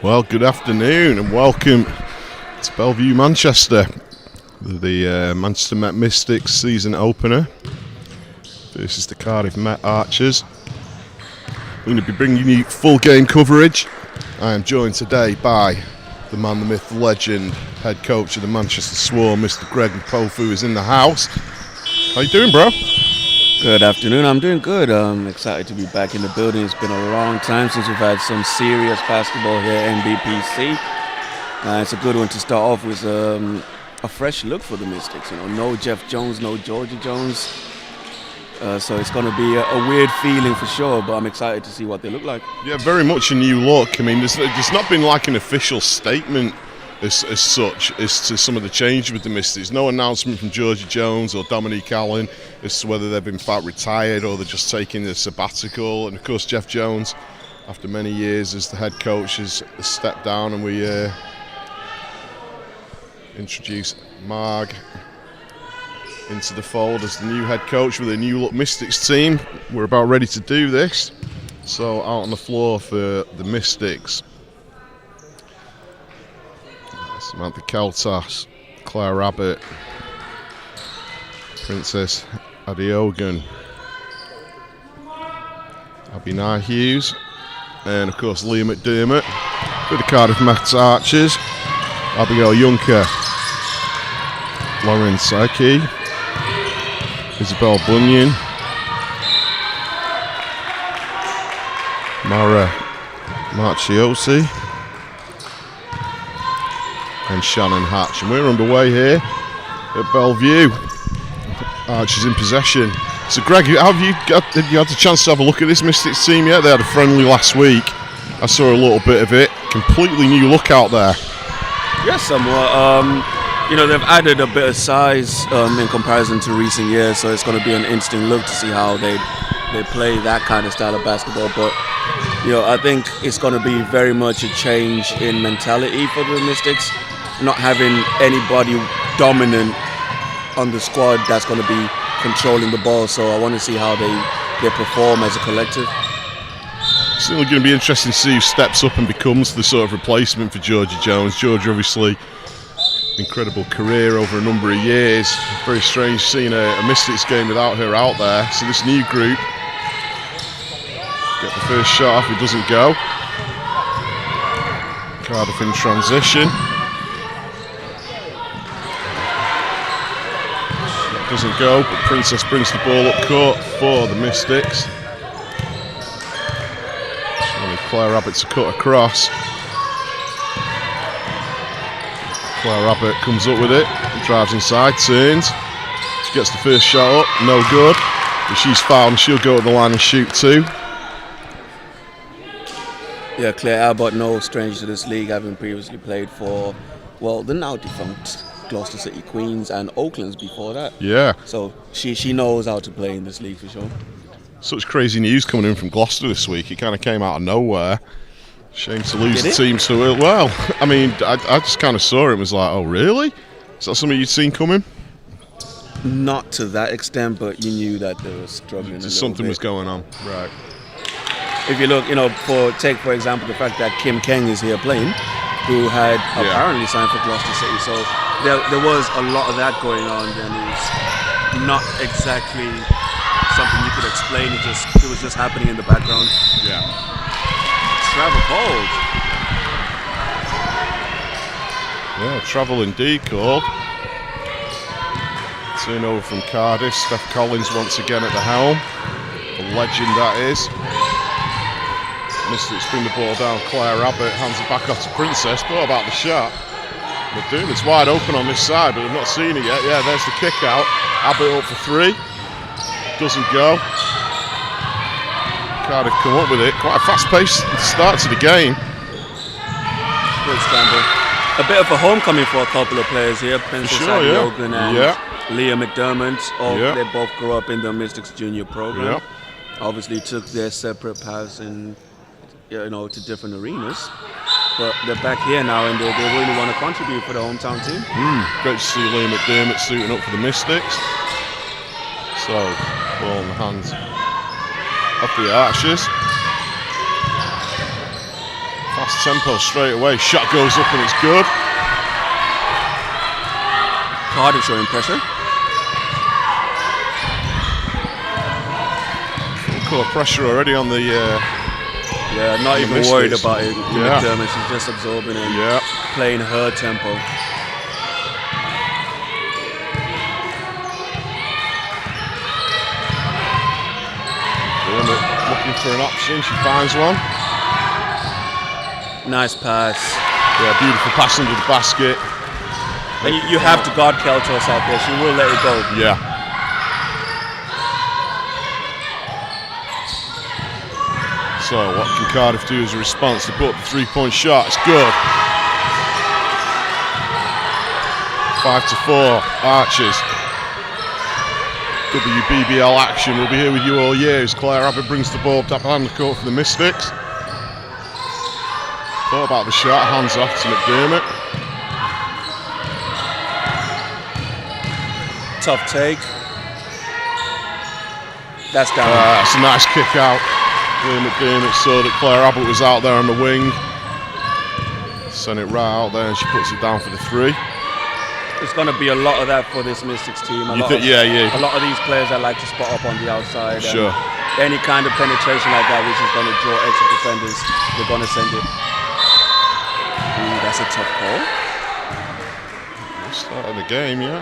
Well, good afternoon and welcome to Bellevue, Manchester. The Manchester Met Mystics season opener versus the Cardiff Met Archers. I'm going to be bringing you full game coverage. I am joined today by the man, the myth, the legend, head coach of the Manchester Swarm, Mr. Greg Mpofu is in the house. How you doing, bro? Good afternoon. I'm doing good. I'm excited to be back in the building. It's been a long time since we've had some serious basketball here at NBPC. It's a good one to start off with a fresh look for the Mystics. You know, no Jeff Jones, no Georgie Jones. So it's going to be a weird feeling for sure, but I'm excited to see what they look like. Yeah, very much a new look. I mean, there's not been like an official statement as such as to some of the changes with the Mystics. No announcement from Georgie Jones or Dominique Allen as to whether they've in fact retired or they're just taking a sabbatical. And of course, Jeff Jones, after many years as the head coach, has stepped down, and we introduce Marg into the fold as the new head coach with a new look Mystics team. We're about ready to do this. So out on the floor for the Mystics: Samantha Keltas, Claire Abbott, Princess Adeogun, Abinai Hughes, and of course Leah McDermott for the Cardiff Met Archers, Abigail Juncker, Lauren Psyche, Isabel Bunyan, Mara Marchiosi, and Shannon Hatch. And we're underway here at Bellevue. Archers in possession. So Greg, have you had the chance to have a look at this Mystics team yet? They had a friendly last week. I saw a little bit of it. Completely new look out there. Yes, somewhat. They've added a bit of size in comparison to recent years, so it's going to be an interesting look to see how they play that kind of style of basketball. But I think it's going to be very much a change in mentality for the Mystics. Not having anybody dominant on the squad that's going to be controlling the ball, so I want to see how they perform as a collective. Certainly going to be interesting to see who steps up and becomes the sort of replacement for Georgie Jones. Georgie, obviously, incredible career over a number of years. Very strange seeing a Mystics game without her out there. So this new group get the first shot off, it doesn't go. Cardiff in transition. Doesn't go, but Princess brings the ball up court for the Mystics. Only Claire Abbott to cut across. Claire Abbott comes up with it, drives inside, turns. She gets the first shot up, no good. But she's fouled and she'll go to the line and shoot too. Yeah, Claire Abbott, no stranger to this league, having previously played for, the now defunct Gloucester City Queens and Oaklands before that. Yeah. So she knows how to play in this league for sure. Such crazy news coming in from Gloucester this week. It kind of came out of nowhere. Shame to lose the team so early. Well, I mean, I just kind of saw it and was like, oh, really? Is that something you'd seen coming? Not to that extent, but you knew that they were struggling. Something was going on. Right. If you look, for example, the fact that Kim Keng is here playing, who had apparently signed for Gloucester City. So there was a lot of that going on, and it's not exactly something you could explain. It was just happening in the background. Yeah. Travel called. Yeah, travel indeed called. Turnover from Cardiff. Steph Collins once again at the helm. The legend that is. Mystics bring the ball down. Claire Abbott hands it back off to Princess. Thought about the shot. It's wide open on this side, but I've not seen it yet. Yeah, there's the kick out. Abbott up for three. Doesn't go. Cardiff come up with it. Quite a fast-paced start to the game. Good scramble. A bit of a homecoming for a couple of players here. Princess Adeogun and Leah McDermott. They both grew up in the Mystics junior program. Obviously took their separate paths and to different arenas, but they're back here now and they really want to contribute for the hometown team. Great to see Leah McDermott suiting up for the Mystics. So, ball in the hands of the Archers. Lost tempo straight away. Shot goes up and it's good. Cardiff showing pressure. Full court pressure already on the. Yeah, not even Mystics. worried about it. Yeah. McDermott, she's just absorbing and Yeah. playing her tempo. Looking for an option, she finds one. Nice pass. Yeah, beautiful pass under the basket. And you have to guard Keltos out there. She will let it go. Yeah. So what can Cardiff do as a response? They put up the 3-point shot. It's good. 5-4. Archers. WBBL action. We'll be here with you all year as Claire Abbott brings the ball down the court for the Mystics. Thought about the shot. Hands off to McDermott. Tough take. That's down. It's a nice kick out. McDermott saw that Claire Abbott was out there on the wing. Sent it right out there and she puts it down for the 3. There's going to be a lot of that for this Mystics team. A lot of these players that like to spot up on the outside. Sure. Any kind of penetration like that, which is going to draw extra defenders, they're going to send it. Ooh, that's a tough call. Start of the game, yeah.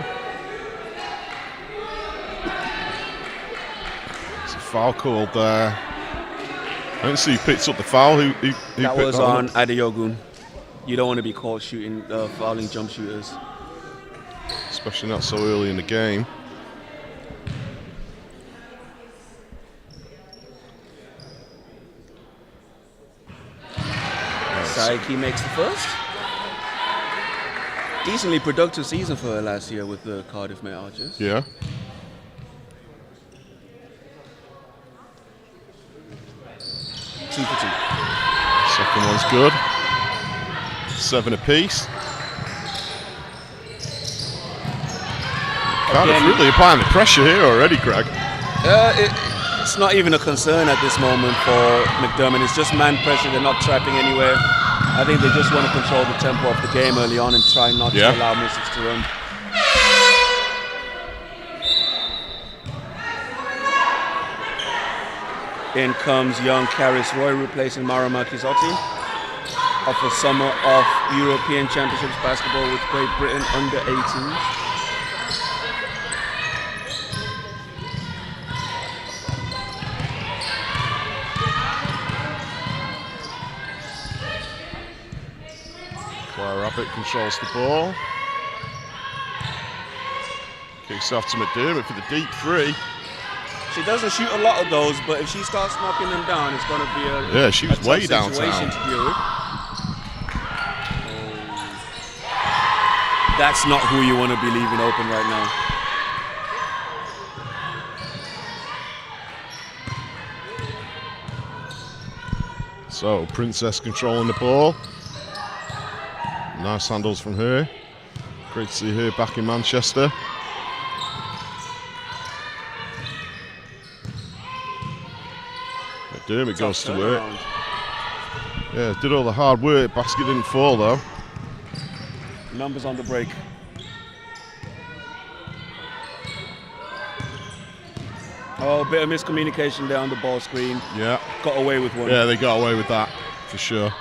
It's a foul called there. I didn't see who picked up the foul. Who that picked was that on up? Adeogun. You don't want to be caught shooting, fouling jump shooters. Especially not so early in the game. Saiki makes the first. Decently productive season for her last year with the Cardiff Met Archers. Yeah. Two for two. Second one's good. 7 apiece. Cardiff really applying the pressure here already, Greg. It's not even a concern at this moment for McDermott. It's just man pressure. They're not trapping anywhere. I think they just want to control the tempo of the game early on and try not to allow Mystics to run. In comes young Karis Roy replacing Mara Marchisotti of a summer of European Championships basketball with Great Britain under 18s. Claire Abbott controls the ball. Kicks off to McDermott for the deep 3. She doesn't shoot a lot of those, but if she starts knocking them down, it's going to be a she was way tough situation downtown. to deal with. That's not who you want to be leaving open right now. So Princess controlling the ball. Nice handles from her. Great to see her back in Manchester. McDermott goes to work. Yeah, did all the hard work. Basket didn't fall though. Numbers on the break. Oh, bit of miscommunication there on the ball screen. Yeah. Got away with one. Yeah, they got away with that for sure.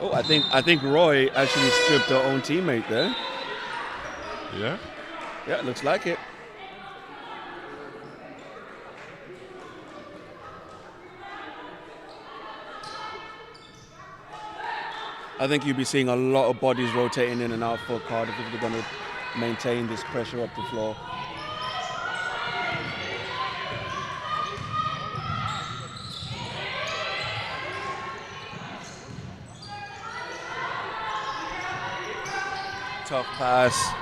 Oh, I think Roy actually stripped her own teammate there. Yeah. Yeah, it looks like it. I think you'll be seeing a lot of bodies rotating in and out for Cardiff if they're going to maintain this pressure up the floor. Tough pass.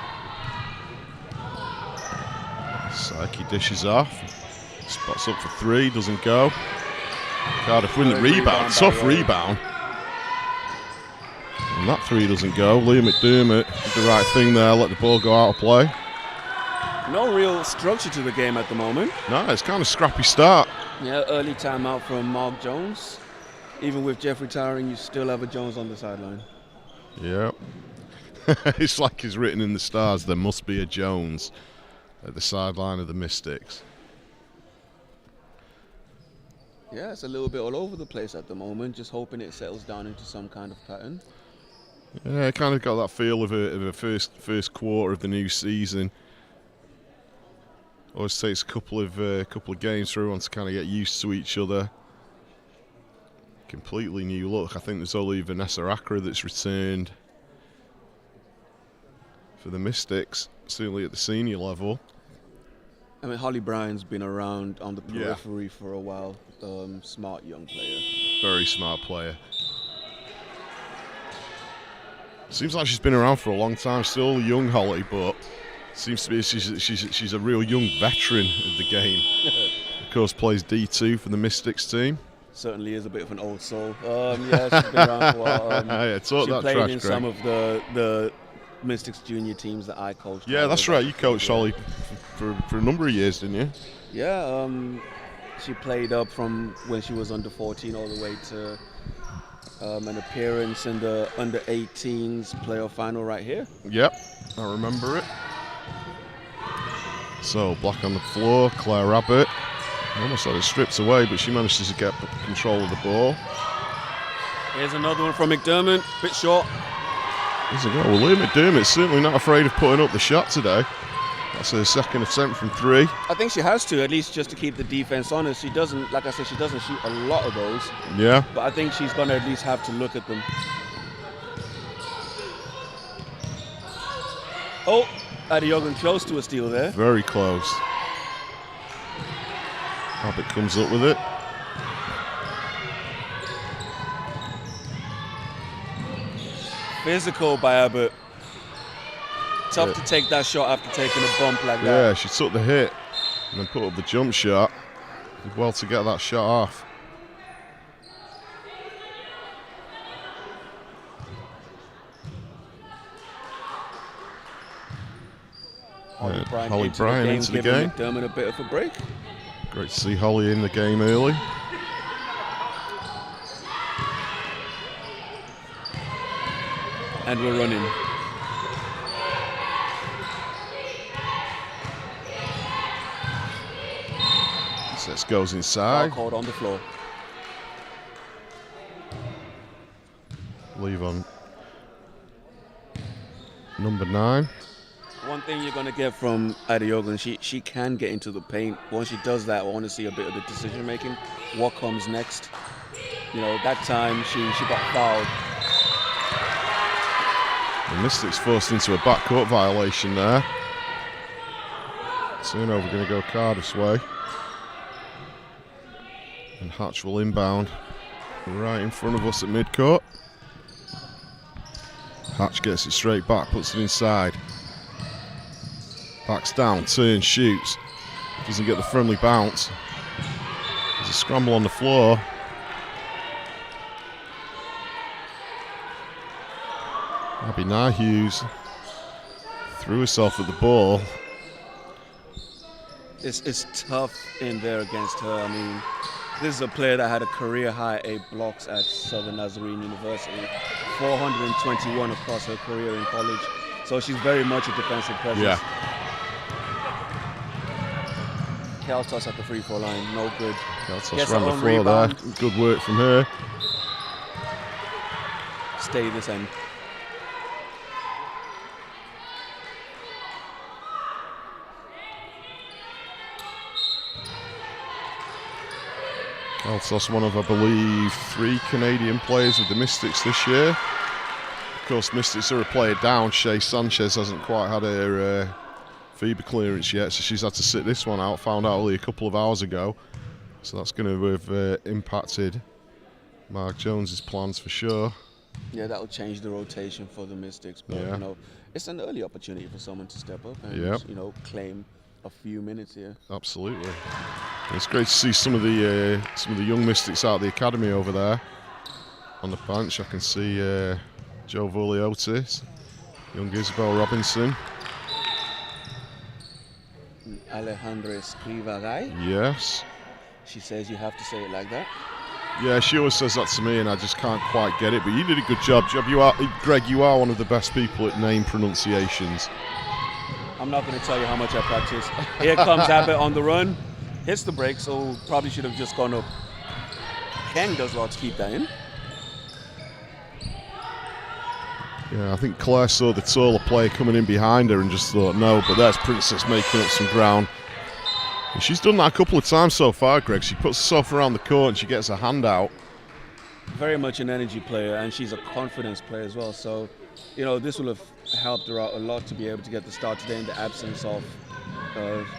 Saiki dishes off. Spots up for 3, doesn't go. Cardiff win the rebound. Tough rebound. And that 3 doesn't go. Leah McDermott did the right thing there, let the ball go out of play. No real structure to the game at the moment. No, it's kind of scrappy start. Yeah, early timeout from Mark Jones. Even with Jeff retiring, you still have a Jones on the sideline. Yeah. It's like it's written in the stars, there must be a Jones at the sideline of the Mystics. Yeah, it's a little bit all over the place at the moment, just hoping it settles down into some kind of pattern. Yeah, I kind of got that feel of a first quarter of the new season. Always takes a couple of games for everyone to kind of get used to each other. Completely new look. I think there's only Vanessa Accra that's returned for the Mystics, certainly at the senior level. I mean, Holly Bryan's been around on the periphery for a while. Smart young player. Very smart player. Seems like she's been around for a long time. Still young, Holly, but seems to be she's a real young veteran of the game. Of course, plays D2 for the Mystics team. Certainly is a bit of an old soul. Yeah, she's been around for a while. She played in some of the Mystics junior teams that I coached. Yeah, that's right. You coached Holly for a number of years, didn't you? Yeah, she played up from when she was under 14 all the way to an appearance in the under 18s playoff final right here. Yep, I remember it. So, black on the floor, Claire Abbott. Almost had it stripped away, but she manages to get control of the ball. Here's another one from McDermott, bit short. There's a goal. Well, Leah McDermott's certainly not afraid of putting up the shot today. That's her second attempt from 3. I think she has to, at least just to keep the defense honest. She doesn't, like I said, she doesn't shoot a lot of those. Yeah. But I think she's going to at least have to look at them. Oh, Adeogun close to a steal there. Very close. Abbott comes up with it. Physical by Abbott. Tough to take that shot after taking a bump like that. Yeah, she took the hit and then put up the jump shot. Did well to get that shot off. Holly Bryan into the game. McDermott a bit of a break. Great to see Holly in the game early. And we're running. This goes inside. Called on the floor. Leave on number 9. One thing you're going to get from Adeogun, she can get into the paint. Once she does that, I want to see a bit of the decision making. What comes next? You know, that time she got fouled. The Mystics forced into a backcourt violation there. Turnover going to go Cardiff's way. And Hatch will inbound right in front of us at midcourt. Hatch gets it straight back, puts it inside. Backs down, turns, shoots. Doesn't get the friendly bounce. There's a scramble on the floor. Abby Hughes threw herself at the ball. It's tough in there against her. I mean, this is a player that had a career-high 8 blocks at Southern Nazarene University, 421 across her career in college. So she's very much a defensive presence. Yeah. Cal toss at the free throw line, no good. Cal toss around the floor there. Good work from her. Stay this end. Altos, one of, I believe, 3 Canadian players with the Mystics this year. Of course, Mystics are a player down. Shay Sanchez hasn't quite had her FIBA clearance yet, so she's had to sit this one out. Found out only a couple of hours ago. So that's going to have impacted Mark Jones's plans for sure. Yeah, that will change the rotation for the Mystics. But, you know, it's an early opportunity for someone to step up and, you know, claim a few minutes here. Absolutely. It's great to see some of the young Mystics out of the academy over there on the bench. I can see Joe Voliotis, young Isabel Robinson. Alejandra Escriva guy. Yes. She says you have to say it like that. Yeah, she always says that to me, and I just can't quite get it. But you did a good job. Greg, you are one of the best people at name pronunciations. I'm not going to tell you how much I practice. Here comes Abbott on the run. Hits the break, so probably should have just gone up. Kang does well to keep that in. Yeah, I think Claire saw the taller player coming in behind her and just thought, no, but there's Princess making up some ground. And she's done that a couple of times so far, Greg. She puts herself around the court and she gets her hand out. Very much an energy player, and she's a confidence player as well. So, this will have helped her out a lot to be able to get the start today in the absence of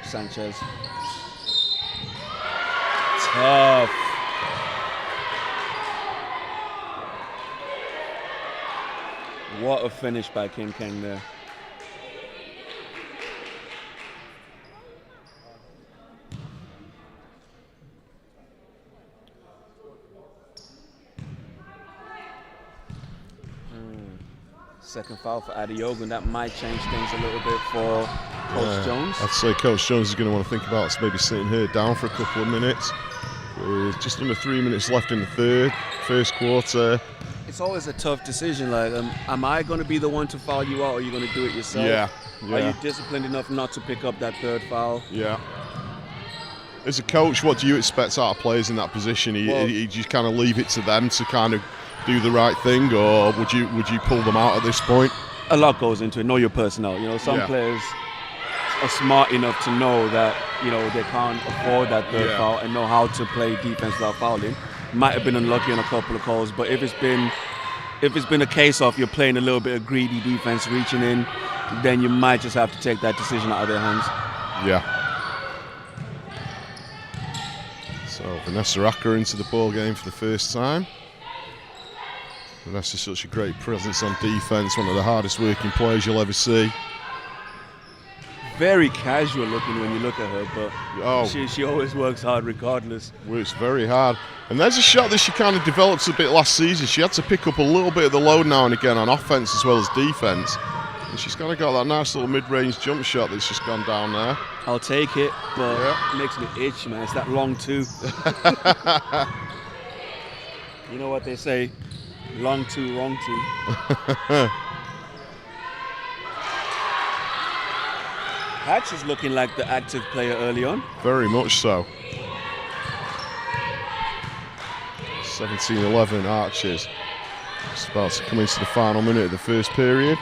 Sanchez. Tough. What a finish by Kim Kang there. Second foul for Adeogun. That might change things a little bit for Coach Jones. I'd say Coach Jones is going to want to think about maybe sitting her down for a couple of minutes. With just under 3 minutes left in the first quarter. It's always a tough decision. Like, am I going to be the one to foul you out, or are you going to do it yourself? Yeah. Are you disciplined enough not to pick up that third foul? Yeah. As a coach, what do you expect out of players in that position? You just kind of leave it to them to kind of do the right thing, or would you pull them out at this point? A lot goes into it. Know your personnel. Some players are smart enough to know that they can't afford that third foul and know how to play defense without fouling. Might have been unlucky on a couple of calls, but if it's been a case of you're playing a little bit of greedy defense, reaching in, then you might just have to take that decision out of their hands. Yeah. So Vanessa Acker into the ball game for the first time. Vanessa's such a great presence on defense, one of the hardest working players you'll ever see. Very casual looking when you look at her, but she always works hard regardless. Works very hard. And there's a shot that she kind of developed a bit last season. She had to pick up a little bit of the load now and again on offense as well as defense. And she's kind of got that nice little mid-range jump shot that's just gone down there. I'll take it, but it makes me itch, man. It's that long two. You know what they say? Long two, wrong two. Hatch is looking like the active player early on. Very much so. 17-11 Archers. Just about to come into the final minute of the first period.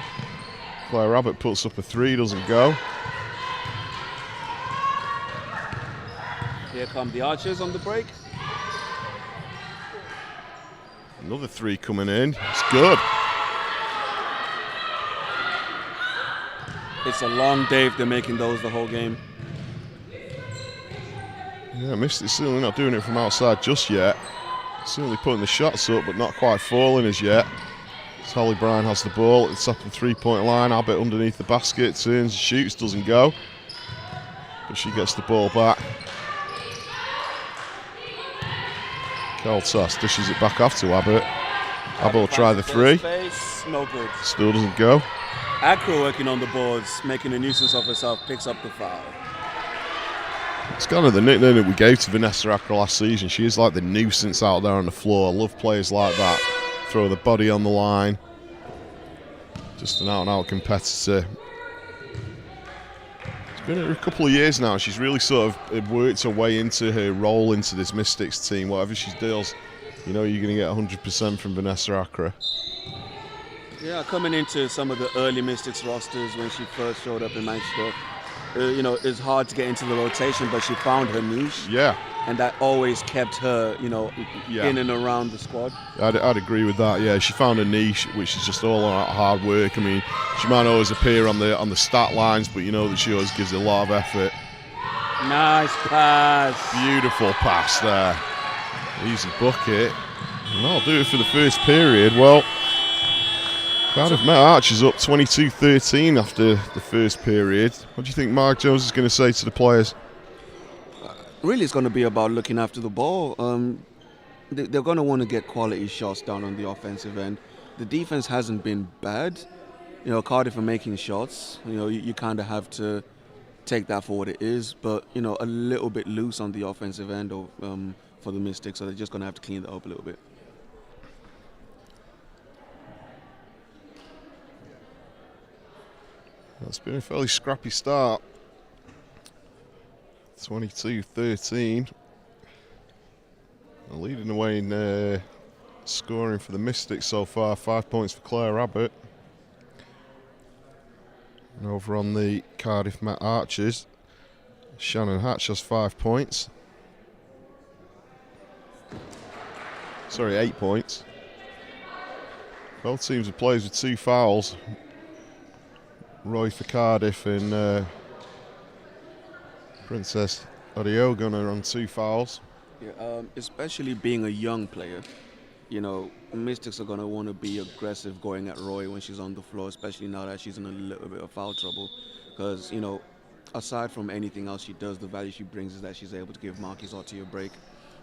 Claire Abbott puts up a three, doesn't go. Here come the Archers on the break. Another three coming in. It's good. It's a long day if they're making those the whole game. Yeah, Mystic's certainly not doing it from outside just yet. Certainly putting the shots up, but not quite falling as yet. As Holly Bryan has the ball at the top of the three-point line. Abbott underneath the basket, turns, shoots, doesn't go. But she gets the ball back. Cold toss, dishes it back off to Abbott. Abbott will try the three. No good. Still doesn't go. Acro working on the boards, making a nuisance of herself, picks up the foul. It's kind of the nickname that we gave to Vanessa Acker last season. She is like the nuisance out there on the floor. I love players like that. Throw the body on the line. Just an out-and-out competitor. It's been a couple of years now. She's really sort of worked her way into her role into this Mystics team. Whatever she does, you're going to get 100% from Vanessa Acker. Yeah, coming into some of the early Mystics rosters when she first showed up in Manchester, it's hard to get into the rotation, but she found her niche. Yeah. And that always kept her, in and around the squad. I'd agree with that. Yeah, she found a niche, which is just all about hard work. I mean, she might not always appear on the stat lines, but you know that she always gives a lot of effort. Nice pass. Beautiful pass there. Easy bucket. And that'll do it for the first period. Well, Cardiff Met Archers up 22-13 after the first period. What do you think Mark Jones is going to say to the players? Really, it's going to be about looking after the ball. They're going to want to get quality shots down on the offensive end. The defense hasn't been bad. Cardiff are making shots. You kind of have to take that for what it is. But, a little bit loose on the offensive end for the Mystics, so they're just going to have to clean that up a little bit. It's been a fairly scrappy start. 22-13. Leading away in scoring for the Mystics so far. 5 points for Claire Abbott. And over on the Cardiff Met Archers, Shannon Hatch has 5 points. Sorry, 8 points. Both teams have players with 2 fouls. Roy for Cardiff and Princess Odiogun are on 2 fouls. Yeah, especially being a young player, you know, Mystics are going to want to be aggressive going at Roy when she's on the floor, especially now that she's in a little bit of foul trouble. Because, you know, aside from anything else she does, the value she brings is that she's able to give Marquis Otti a break.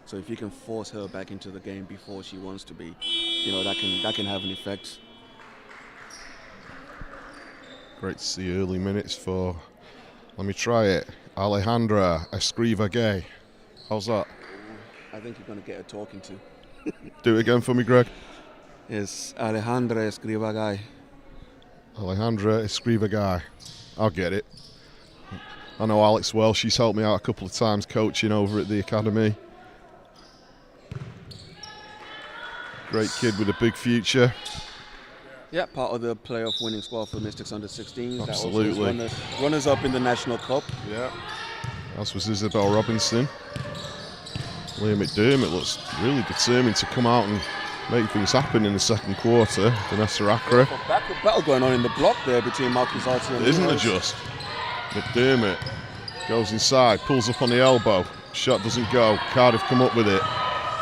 So if you can force her back into the game before she wants to be, you know, that can have an effect. Great to see early minutes for, let me try it, Alejandra Escriva-Gay. How's that? I think you're going to get a talking to. Do it again for me, Greg. It's Alejandra Escriva-Gay. Alejandra Escriva-Gay. I'll get it. I know Alex well. She's helped me out a couple of times coaching over at the academy. Great kid with a big future. Yeah, part of the playoff winning squad for Mystics under-16s. Absolutely. Runners up in the National Cup. Yeah. As was Isabel Robinson. Leah McDermott looks really determined to come out and make things happen in the second quarter. Vanessa Accra. Battle going on in the block there between Marquis Otti and Isn't there just? McDermott goes inside, pulls up on the elbow. Shot doesn't go. Cardiff come up with it.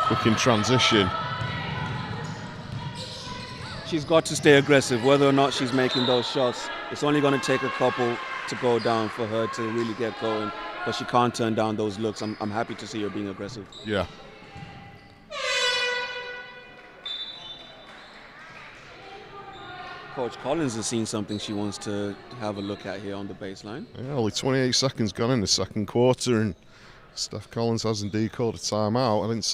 Quick in transition. She's got to stay aggressive, whether or not she's making those shots. It's only going to take a couple to go down for her to really get going, but she can't turn down those looks. I'm happy to see her being aggressive. Yeah. Coach Collins has seen something she wants to have a look at here on the baseline. Yeah, only 28 seconds gone in the second quarter, and Steph Collins has indeed called a timeout. I didn't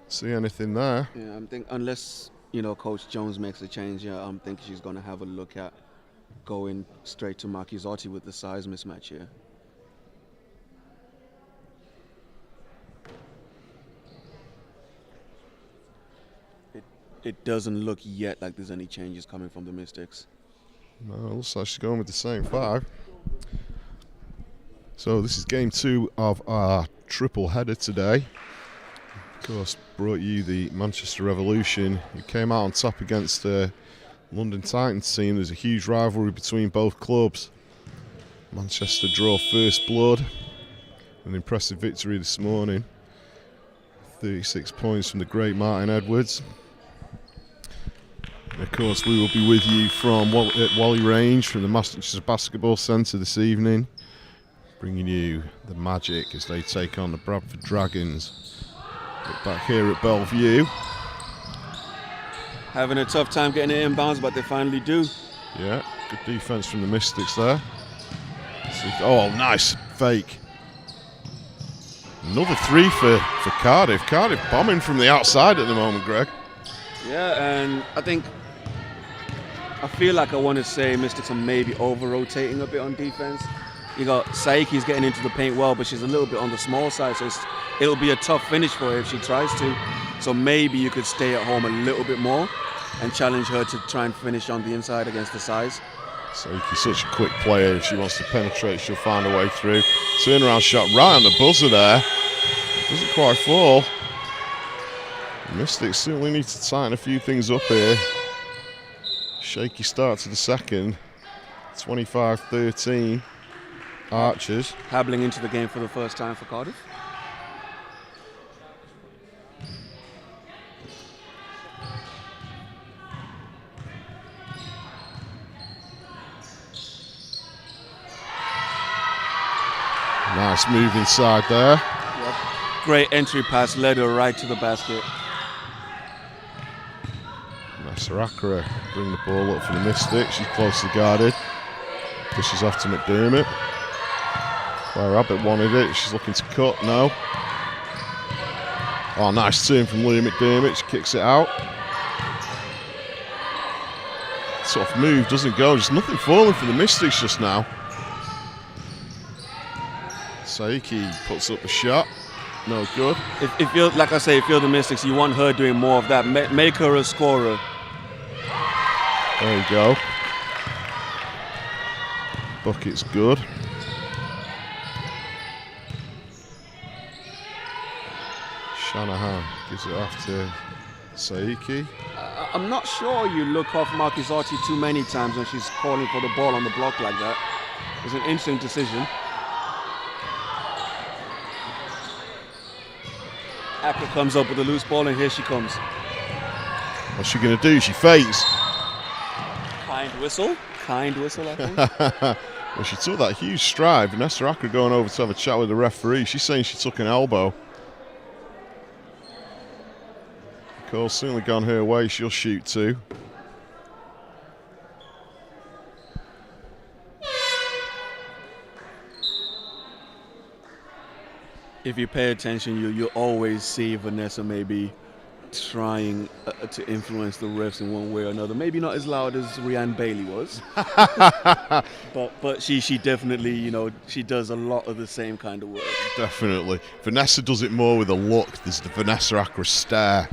see anything there. Yeah, I think unless, you know, Coach Jones makes a change, yeah, I'm thinking she's going to have a look at going straight to Marquis Otti with the size mismatch here. It doesn't look yet like there's any changes coming from the Mystics. No, it looks like she's going with the same 5. So this is game 2 of our triple header today. Of course, brought you the Manchester Revolution, who came out on top against the London Titans team. There's a huge rivalry between both clubs. Manchester draw first blood. An impressive victory this morning. 36 points from the great Martin Edwards. And of course, we will be with you from Wally Range, from the Manchester Basketball Centre this evening, bringing you the Magic as they take on the Bradford Dragons. Look back here at Bellevue. Having a tough time getting it inbounds, but they finally do. Yeah, good defence from the Mystics there. Oh, nice fake. Another 3 for Cardiff. Cardiff bombing from the outside at the moment, Greg. Yeah, and I feel like I want to say Mystics are maybe over-rotating a bit on defense. You got Saiki's getting into the paint well, but she's a little bit on the small side, so it'll be a tough finish for her if she tries to. So maybe you could stay at home a little bit more and challenge her to try and finish on the inside against the size. Saiki's such a quick player. If she wants to penetrate, she'll find a way through. Turnaround shot right on the buzzer there. Doesn't quite fall. Mystics certainly need to tighten a few things up here. Shaky start to the second. 25-13. Archers. Habbling into the game for the first time for Cardiff. Nice move inside there. Yep. Great entry pass, led her right to the basket. Sarakara bring the ball up for the Mystics. She's closely guarded. Pushes off to McDermott. Claire Abbott wanted it. She's looking to cut. No. Oh, nice turn from Liam McDermott. She kicks it out. Tough move, doesn't go. Just nothing falling for the Mystics just now. Saiki puts up a shot. No good. If you're, like I say, if you're the Mystics, you want her doing more of that. Make her a scorer. There you go. Bucket's good. Shanahan gives it off to Saiki. I'm not sure you look off Marquezzotti too many times when she's calling for the ball on the block like that. It's an interesting decision. Akka comes up with a loose ball, and here she comes. What's she going to do? She fakes. Kind whistle, I think. Well, she took that huge stride. Vanessa Akka going over to have a chat with the referee. She's saying she took an elbow. Cole's certainly gone her way. She'll shoot too. If you pay attention, you always see Vanessa maybe trying to influence the refs in one way or another. Maybe not as loud as Rhiannon Bailey was, but she definitely, you know, she does a lot of the same kind of work. Definitely. Vanessa does it more with a look. There's the Vanessa Akka stare.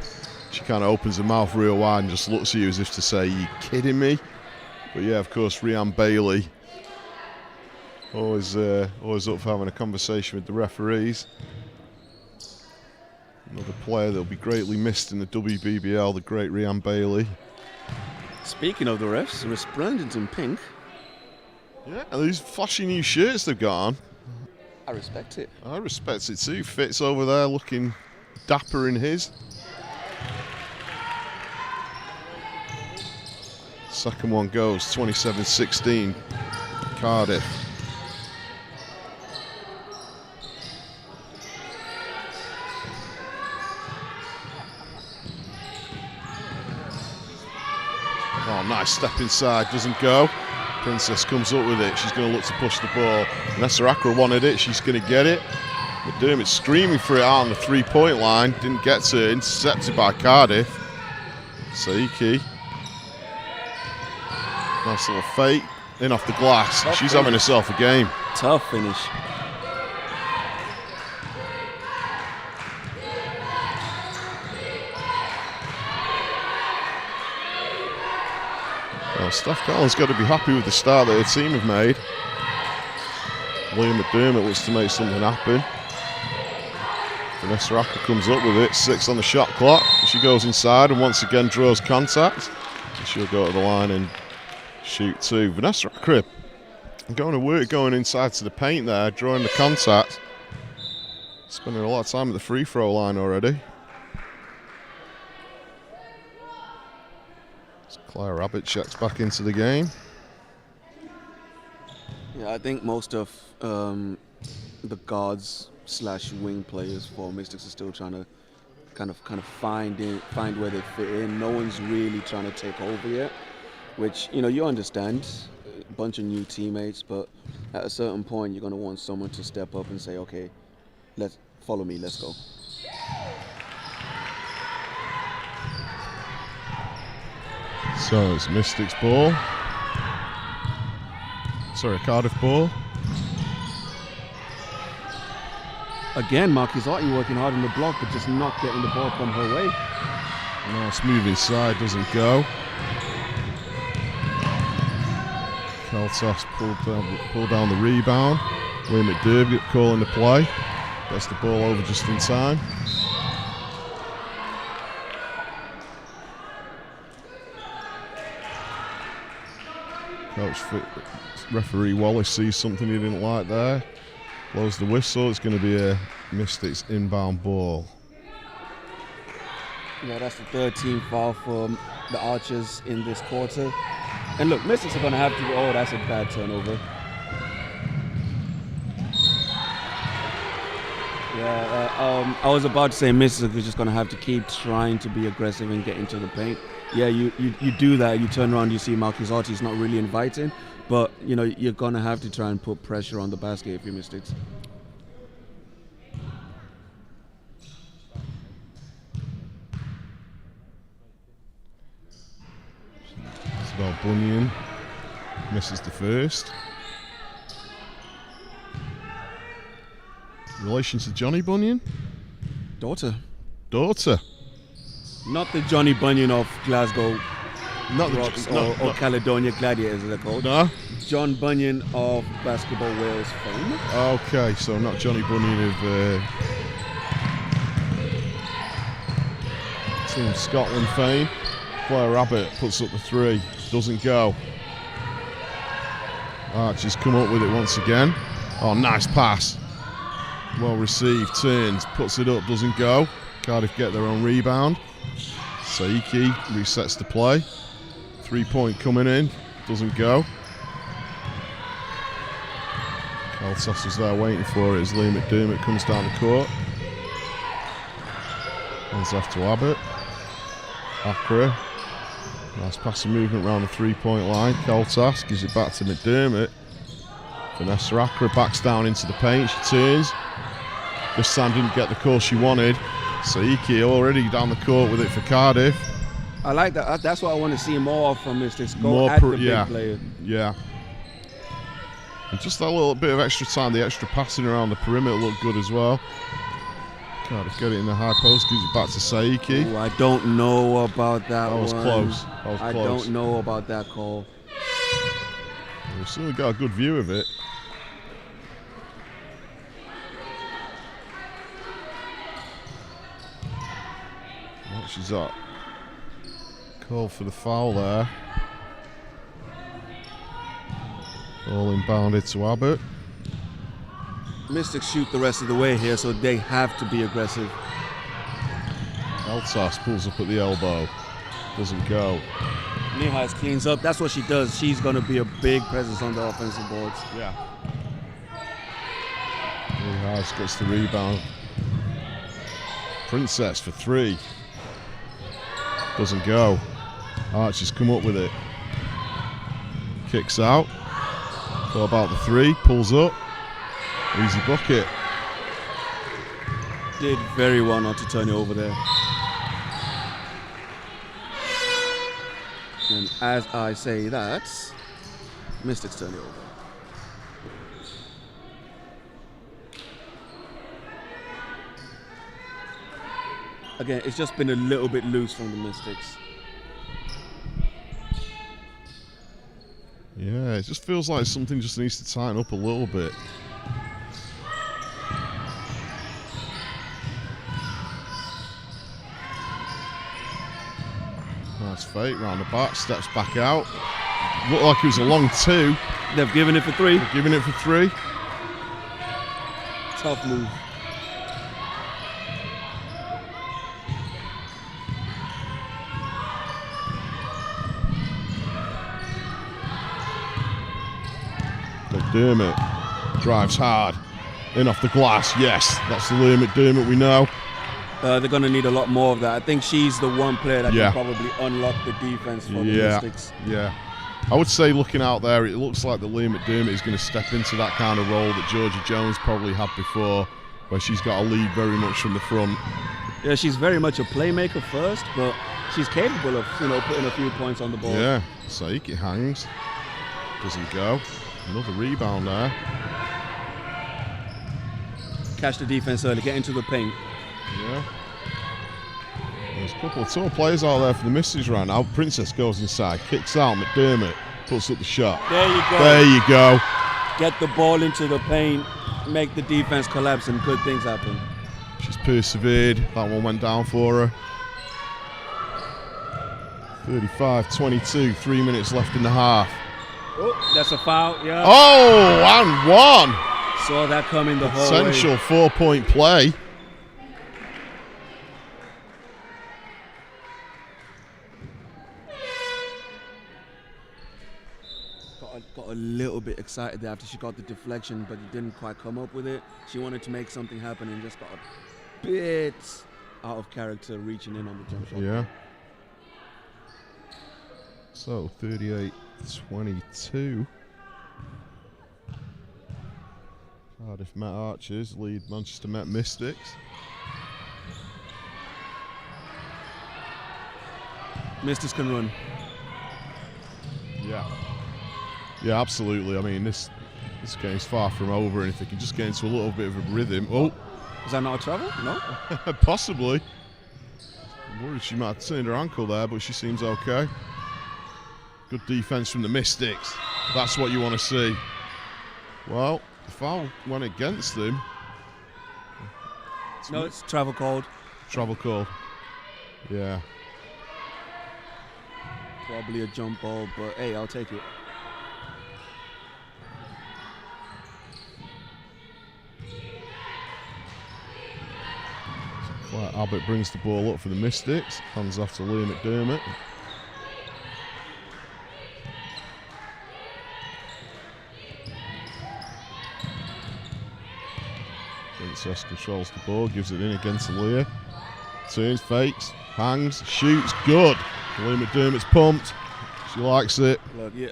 She kind of opens her mouth real wide and just looks at you as if to say, "Are you kidding me?" But yeah, of course, Rhiannon Bailey always up for having a conversation with the referees. Another player that will be greatly missed in the WBBL, the great Rhiannon Bailey. Speaking of the refs, resplendent in pink. Yeah, and these flashy new shirts they've got on. I respect it. I respect it too. Fitz over there looking dapper in his. Second one goes, 27-16, Cardiff. Oh, nice step inside, doesn't go. Princess comes up with it. She's going to look to push the ball. Vanessa Akka wanted it. She's going to get it. McDermott screaming for it out on the three-point line. Didn't get to it. Intercepted by Cardiff. Saiki. Nice little fake. In off the glass. Tough She's finish. having herself a game. Tough finish. Well, Steph Collins got to be happy with the start that her team have made. Liam McDermott looks to make something happen. Vanessa Akka comes up with it. 6 on the shot clock. She goes inside and once again draws contact. And she'll go to the line and shoot too. Vanessa Akka going to work going inside to the paint there, drawing the contact. Spending a lot of time at the free throw line already. Claire Abbott checks back into the game. Yeah, I think most of the guards / wing players for Mystics are still trying to kind of find where they fit in. No one's really trying to take over yet, which, you know, you understand. A bunch of new teammates, but at a certain point, you're going to want someone to step up and say, "Okay, let's follow me. Let's go." So it's Mystics ball. Sorry, Cardiff ball. Again, Marquezzotti working hard in the block, but just not getting the ball from her way. Nice move inside, doesn't go. Keltos pulled down the rebound. Liam McDermott calling the play. Gets the ball over just in time. Referee Wallace sees something he didn't like there. Blows the whistle. It's going to be a Mystics inbound ball. Yeah, that's the third team foul for the Archers in this quarter. And look, Mystics are going to have to... Oh, that's a bad turnover. Yeah, I was about to say Mystics are just going to have to keep trying to be aggressive and get into the paint. Yeah, you do that. You turn around, you see Marquezzotti is not really inviting. But, you know, you're going to have to try and put pressure on the basket if you're Mystics. Isabel Bunyan misses the first. Relation to Johnny Bunyan? Daughter. Not the Johnny Bunyan of Glasgow Rocks or Caledonia Gladiators, as they're called. No. John Bunyan of Basketball Wales fame. Okay, so not Johnny Bunyan of Team Scotland fame. Blair Abbott puts up the 3, doesn't go. Archers come up with it once again. Oh, nice pass. Well received, turns, puts it up, doesn't go. Cardiff get their own rebound. Saiki resets the play. 3-point coming in, doesn't go. Kaltas is there waiting for it as Lee McDermott comes down the court. Hands off to Abbott. Accra. Nice passing movement around the 3-point line. Kaltas gives it back to McDermott. Vanessa Accra backs down into the paint. She turns. This time didn't get the call she wanted. Saiki already down the court with it for Cardiff. I like that. That's what I want to see more of from Mystics. Go at the big player. Yeah. And just that little bit of extra time, the extra passing around the perimeter looked good as well. Cardiff get it in the high post, gives it back to Saiki. Ooh, I don't know about that. That was close. I don't know about that call. We've certainly got a good view of it. She's up. Call for the foul there. Ball inbounded to Abbott. Mystics shoot the rest of the way here, so they have to be aggressive. Kaltas pulls up at the elbow. Doesn't go. Nihas cleans up. That's what she does. She's going to be a big presence on the offensive boards. Yeah. Nihas gets the rebound. Princess for 3. Doesn't go. Archers come up with it. Kicks out. Thought about the 3. Pulls up. Easy bucket. Did very well not to turn it over there. And as I say that, Mystics turn it over. Again, it's just been a little bit loose from the Mystics. Yeah, it just feels like something just needs to tighten up a little bit. Nice fake round the back, steps back out. Looked like it was a long 2. They've given it for 3. They're giving it for 3. Tough move. McDermott drives hard. In off the glass, yes. That's the Lee McDermott we know. They're going to need a lot more of that. I think she's the one player that can probably unlock the defense for the Mystics. Yeah. I would say looking out there, it looks like the Lee McDermott is going to step into that kind of role that Georgia Jones probably had before, where she's got to lead very much from the front. Yeah, she's very much a playmaker first, but she's capable of, putting a few points on the board. Yeah, Saiki hangs. Doesn't go. Another rebound there. Catch the defense early, get into the paint. Yeah. There's a couple of tall players out there for the Mystics right now. Princess goes inside, kicks out, McDermott puts up the shot. There you go. There you go. Get the ball into the paint, make the defense collapse, and good things happen. She's persevered. That one went down for her. 35-22, 3 minutes left in the half. Oh, that's a foul, yeah. Oh, and 1. Saw that coming the whole way. Potential 4-point play. Got a little bit excited there after she got the deflection, but didn't quite come up with it. She wanted to make something happen and just got a bit out of character reaching in on the jump shot. Yeah. So, 38-22. Cardiff Met Archers lead Manchester Met Mystics. Mystics can run. Yeah, absolutely. I mean, this game's far from over, and if they can just get into a little bit of a rhythm. Oh, is that not a travel? No. Possibly. I'm worried she might have turned her ankle there, but she seems okay. Good defense from the Mystics. That's what you want to see. Well, the foul went against them. No, it's travel called. Travel call. Yeah. Probably a jump ball, but hey, I'll take it. Claire Abbott brings the ball up for the Mystics. Hands off to Leah McDermott. Princess controls the ball, gives it in against Leah. Turns, fakes, hangs, shoots, good. Leah McDermott's pumped. She likes it. Look, you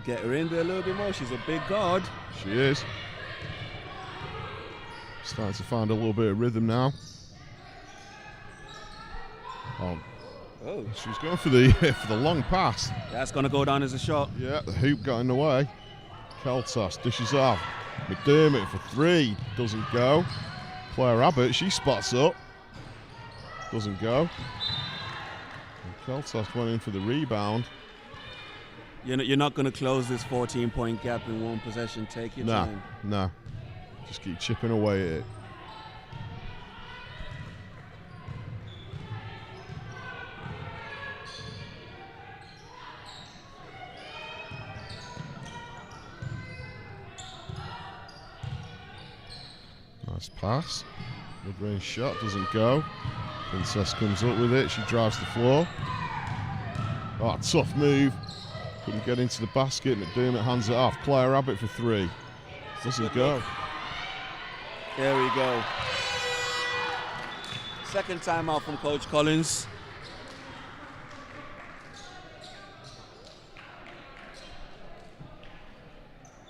get her in there a little bit more. She's a big guard. She is. Starting to find a little bit of rhythm now. Oh, she's going for the long pass. That's going to go down as a shot. Yeah, the hoop got in the way. Keltas dishes off. McDermott for three. Doesn't go. Claire Abbott, she spots up. Doesn't go. And Keltas went in for the rebound. You're not going to close this 14-point gap in one possession. Take your time. No. Just keep chipping away at it. Nice pass. Mid-range shot doesn't go. Princess comes up with it. She drives the floor. Oh, tough move. Couldn't get into the basket. McDermott hands it off. Claire Abbott for three. Doesn't go. There we go. Second timeout from Coach Collins.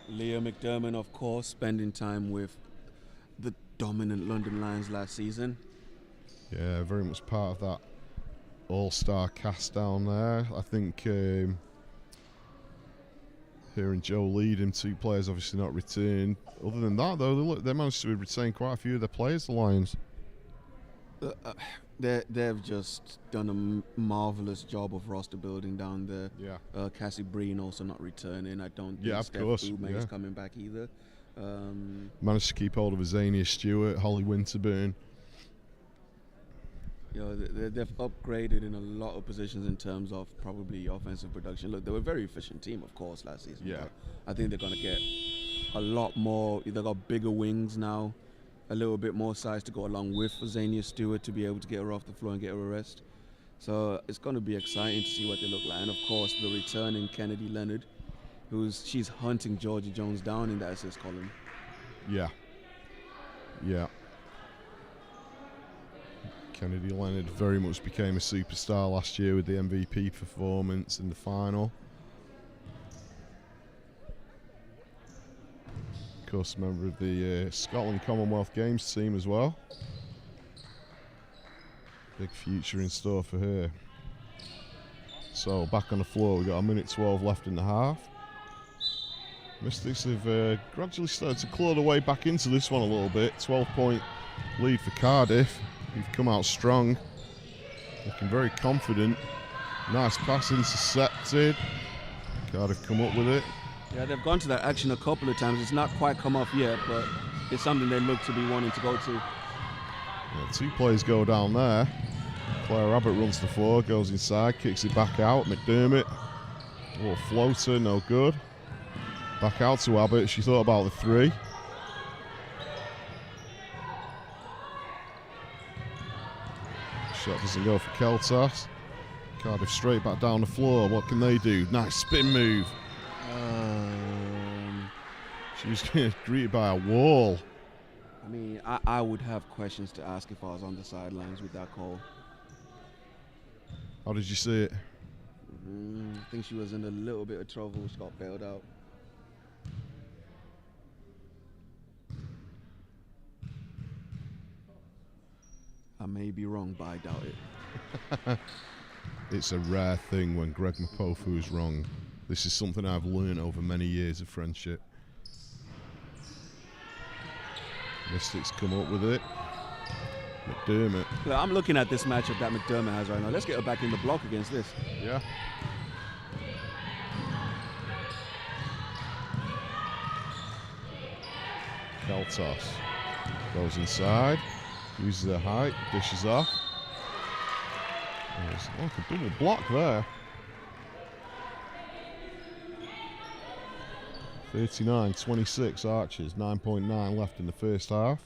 Leah McDermott, of course, spending time with the dominant London Lions last season. Yeah, very much part of that all-star cast down there. I think her and Joe leading, two players obviously not returned. Other than that, though, they managed to retain quite a few of their players, the Lions. They've just done a marvelous job of roster building down there. Yeah. Cassie Breen also not returning. I don't think Steph Ume is coming back either. Managed to keep hold of Azania Stewart, Holly Winterburn. They've upgraded in a lot of positions in terms of probably offensive production. Look, they were a very efficient team, of course, last season. Yeah. But I think they're going to get a lot more. They've got bigger wings now, a little bit more size to go along with Azania Stewart to be able to get her off the floor and get her a rest. So it's going to be exciting to see what they look like. And, of course, the returning Kennedy Leonard, she's hunting Georgia Jones down in that assist column. Yeah. Kennedy Leonard very much became a superstar last year with the MVP performance in the final. Of course, member of the Scotland Commonwealth Games team as well. Big future in store for her. So back on the floor, we've got a minute 12 left in the half. Mystics have gradually started to claw their way back into this one a little bit. 12-point lead for Cardiff. Who've come out strong, looking very confident. Nice pass intercepted. Cardiff come up with it. Yeah, they've gone to that action a couple of times. It's not quite come off yet, but it's something they look to be wanting to go to. Yeah, two players go down there. Claire Abbott runs the floor, goes inside, kicks it back out. McDermott, a little floater, no good. Back out to Abbott. She thought about the three. Shot doesn't go for Keltas. Cardiff straight back down the floor. What can they do? Nice spin move. She was greeted by a wall. I mean, I would have questions to ask if I was on the sidelines with that call. How did you see it? I think she was in a little bit of trouble. She got bailed out. I may be wrong, but I doubt it. It's a rare thing when Greg Mapofu is wrong. This is something I've learned over many years of friendship. Mystics come up with it. McDermott. Yeah, I'm looking at this matchup that McDermott has right now. Let's get her back in the block against this. Yeah. Keltos goes inside, uses her height, dishes off. There's like a double block there. 39-26 Archers, 9.9 left in the first half.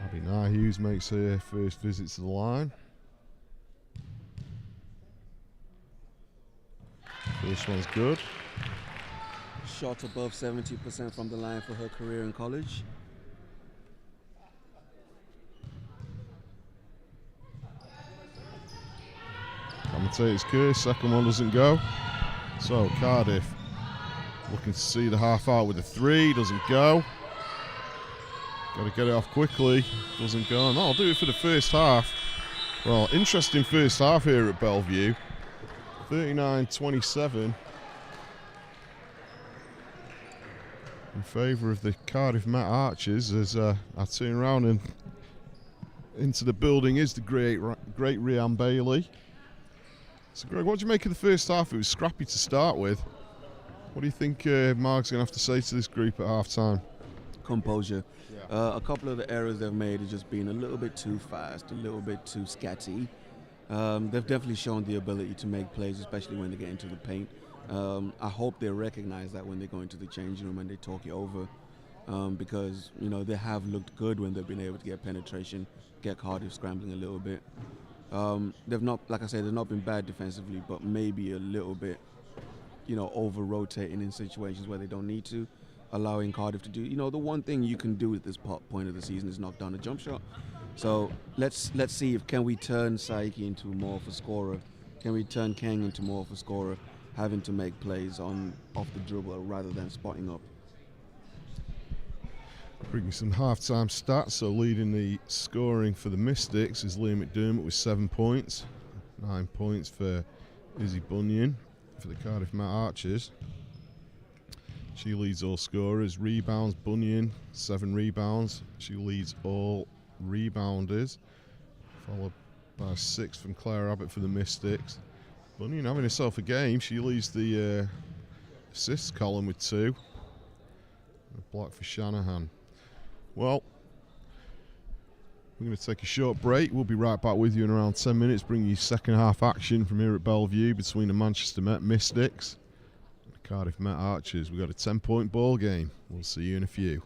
Abby Hughes makes her first visit to the line. First one's good. Shot above 70% from the line for her career in college. Commentator's curse, second one doesn't go. So Cardiff looking to see the half out with a 3, doesn't go. Got to get it off quickly, doesn't go. No, I'll do it for the first half. Well, interesting first half here at Bellevue. 39-27 in favour of the Cardiff Met Archers as I turn around and into the building is the great Rhian Bailey. So Greg, what do you make of the first half? It was scrappy to start with. What do you think Mark's going to have to say to this group at half-time? Composure. Yeah. A couple of the errors they've made is just being a little bit too fast, a little bit too scatty. They've definitely shown the ability to make plays, especially when they get into the paint. I hope they recognize that when they go into the changing room and they talk it over, because they have looked good when they've been able to get penetration, get Cardiff scrambling a little bit. They've not, like I said, they've not been bad defensively, but maybe a little bit, over rotating in situations where they don't need to, allowing Cardiff to do. The one thing you can do at this point of the season is knock down a jump shot. So let's see if can we turn Saiki into more of a scorer. Can we turn Kang into more of a scorer, having to make plays off the dribble rather than spotting up. Bringing some half-time stats, so leading the scoring for the Mystics is Liam McDermott with 7 points. 9 points for Izzy Bunyan for the Cardiff Met Archers. She leads all scorers. Rebounds, Bunyan, 7 rebounds. She leads all rebounders, followed by 6 from Claire Abbott for the Mystics. Bunyan having herself a game. She leads the assists column with 2. A block for Shanahan. Well, we're going to take a short break. We'll be right back with you in around 10 minutes, bringing you second half action from here at Bellevue between the Manchester Met Mystics and the Cardiff Met Archers. We've got a 10-point ball game. We'll see you in a few.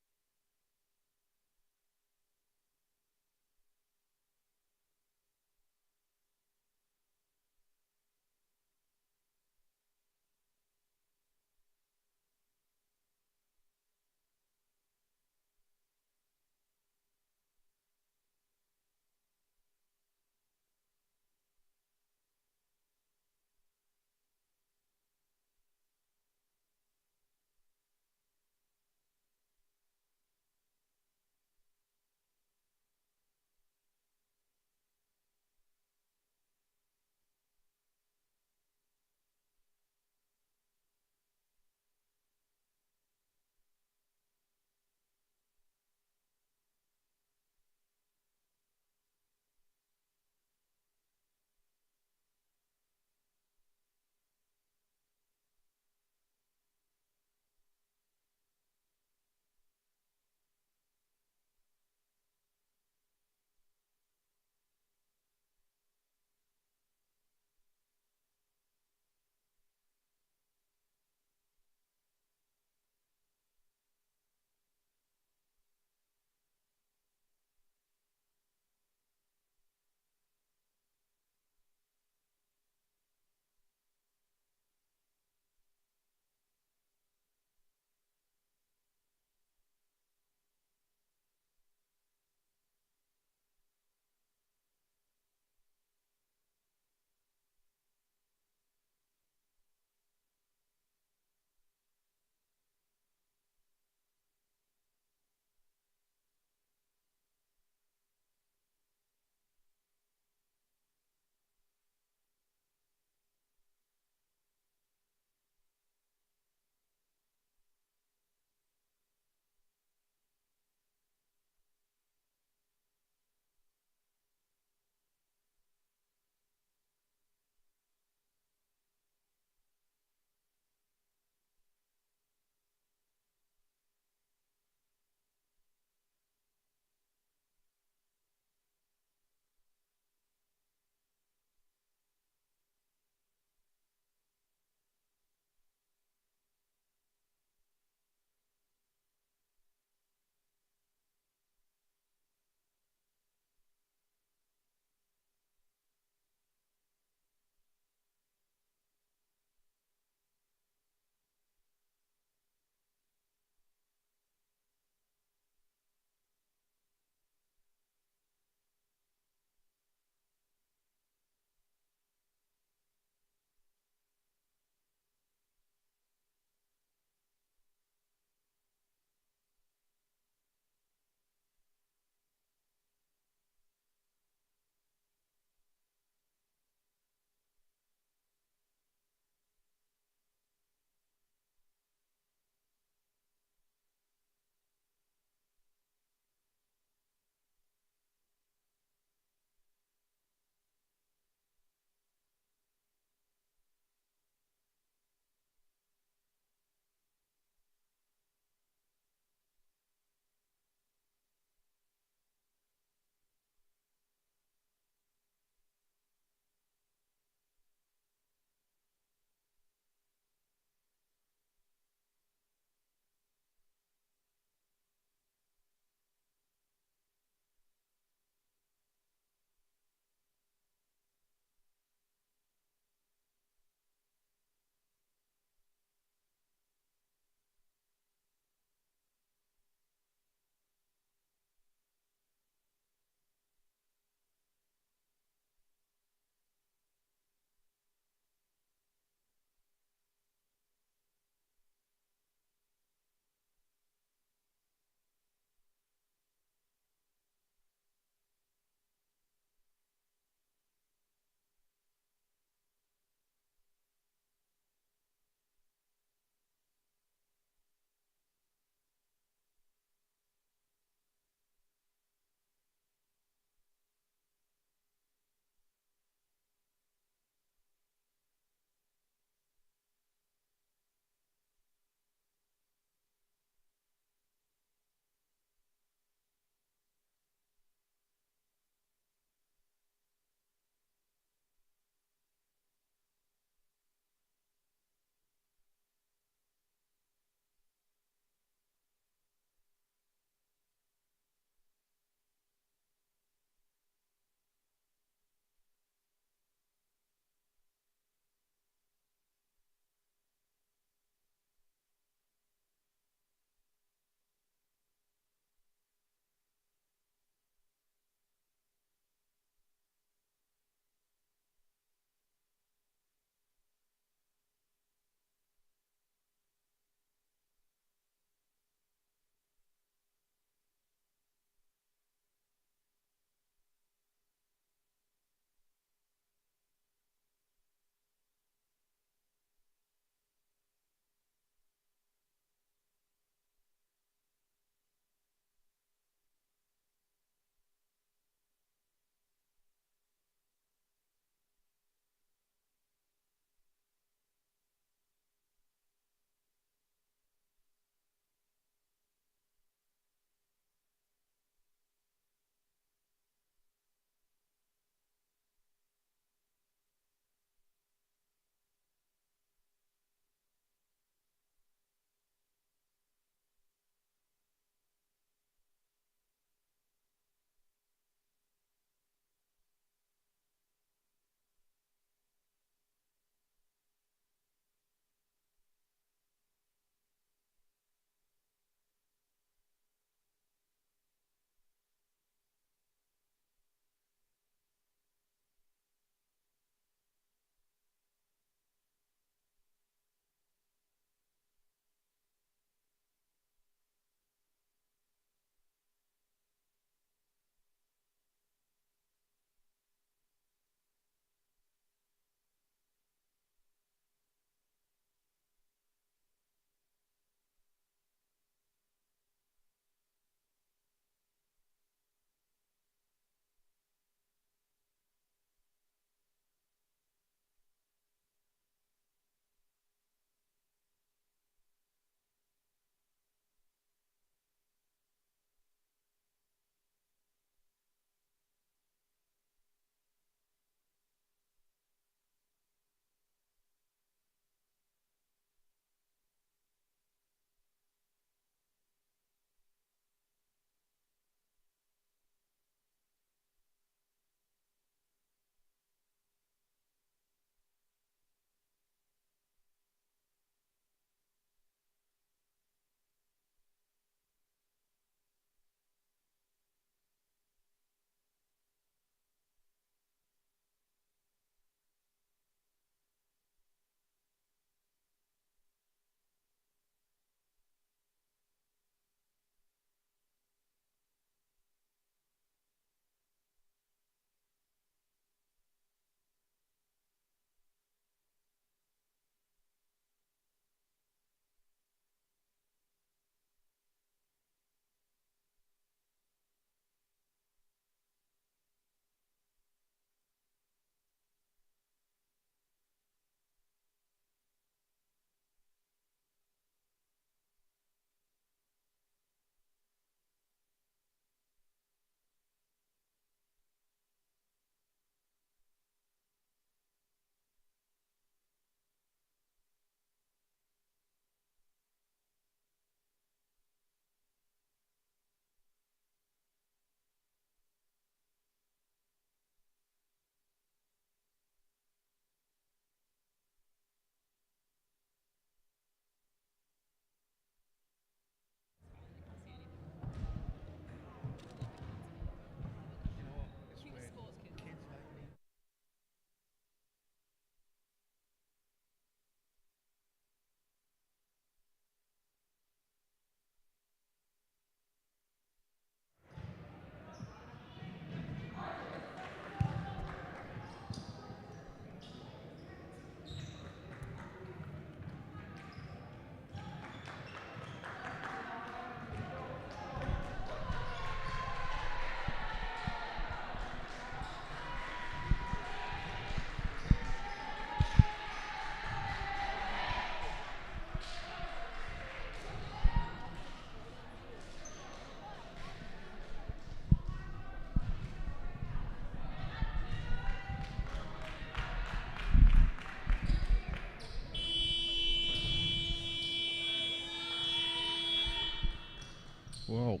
Well,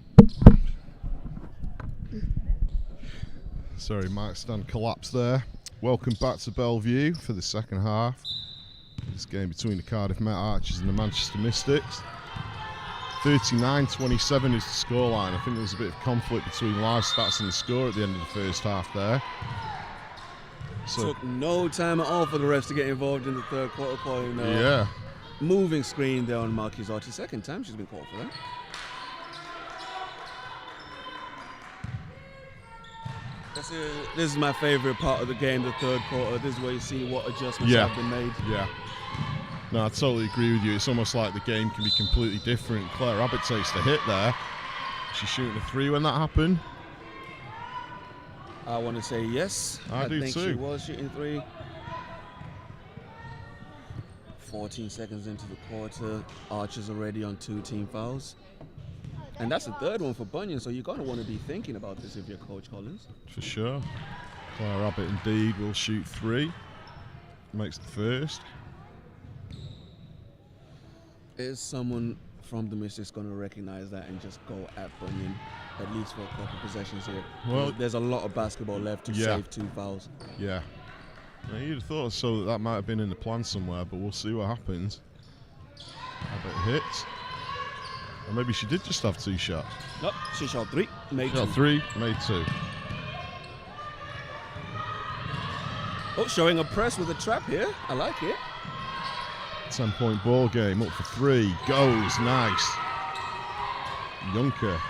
sorry, mic stand collapsed there. Welcome back to Bellevue for the second half. This game between the Cardiff Met Archers and the Manchester Mystics. 39-27 is the scoreline. I think there was a bit of conflict between live stats and the score at the end of the first half there. So, took no time at all for the refs to get involved in the third quarter, calling moving screen there on Marquis-Arty. Second time she's been called for that. This is my favorite part of the game, the third quarter. This is where you see what adjustments have been made. Yeah. No, I totally agree with you. It's almost like the game can be completely different. Claire Abbott takes the hit there. She's shooting a 3 when that happened. I want to say yes. I do think too. She was shooting 3. 14 seconds into the quarter. Archers already on 2 team fouls. And that's the third one for Bunyan, so you're going to want to be thinking about this if you're Coach Collins. For sure. Claire Abbott indeed will shoot 3. Makes the first. Is someone from the Mystics going to recognize that and just go at Bunyan, at least for a couple possessions here? Well, there's a lot of basketball left to save 2 fouls. Yeah. Now, you'd have thought so that might have been in the plan somewhere, but we'll see what happens. Abbott hits. Or maybe she did just have 2 shots. Nope, she shot 3, made 2. Shot 3, made 2. Oh, showing a press with a trap here. I like it. 10-point ball game, up for 3, goes, nice. Junker.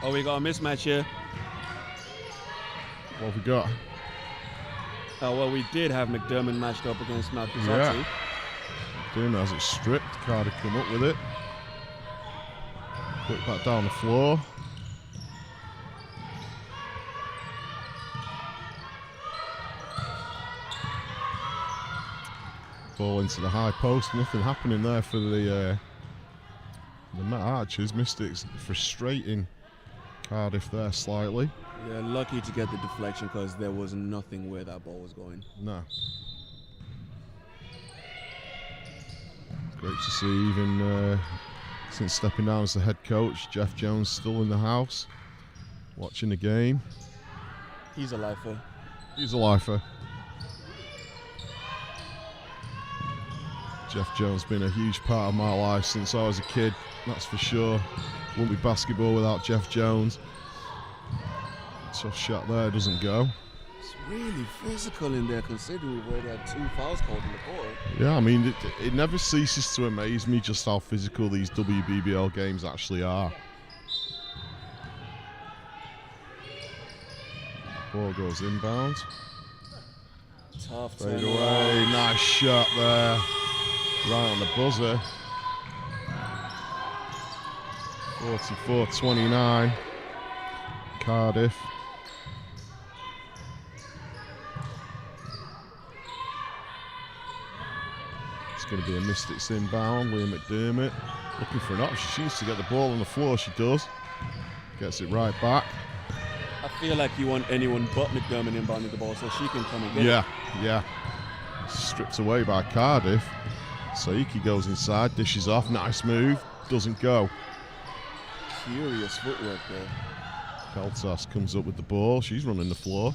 Oh, we got a mismatch here. What have we got? Oh, well, we did have McDermott matched up against Marquis-Arty. Yeah. McDermott has it stripped. Cardiff come up with it. Put it back down the floor. Ball into the high post. Nothing happening there for the Met Archers. Mystics frustrating Cardiff there slightly. Yeah, lucky to get the deflection because there was nothing where that ball was going. No. Great to see, even since stepping down as the head coach, Jeff Jones still in the house, watching the game. He's a lifer. He's a lifer. Jeff Jones been a huge part of my life since I was a kid, that's for sure. Wouldn't be basketball without Jeff Jones. Tough shot there, doesn't go. It's really physical in there considering we've already had 2 fouls called in the quarter. Yeah, I mean, it never ceases to amaze me just how physical these WBBL games actually are. Ball goes inbound. Tough Fade turn away, nice shot there. Right on the buzzer. 44-29. Cardiff. It's going to be a Mystics inbound. Leah McDermott looking for an option. She needs to get the ball on the floor. She does. Gets it right back. I feel like you want anyone but McDermott inbounding the ball so she can come and get it. Yeah. Stripped away by Cardiff. Saiki goes inside, dishes off, nice move, doesn't go. Curious footwork there. Peltas comes up with the ball, she's running the floor.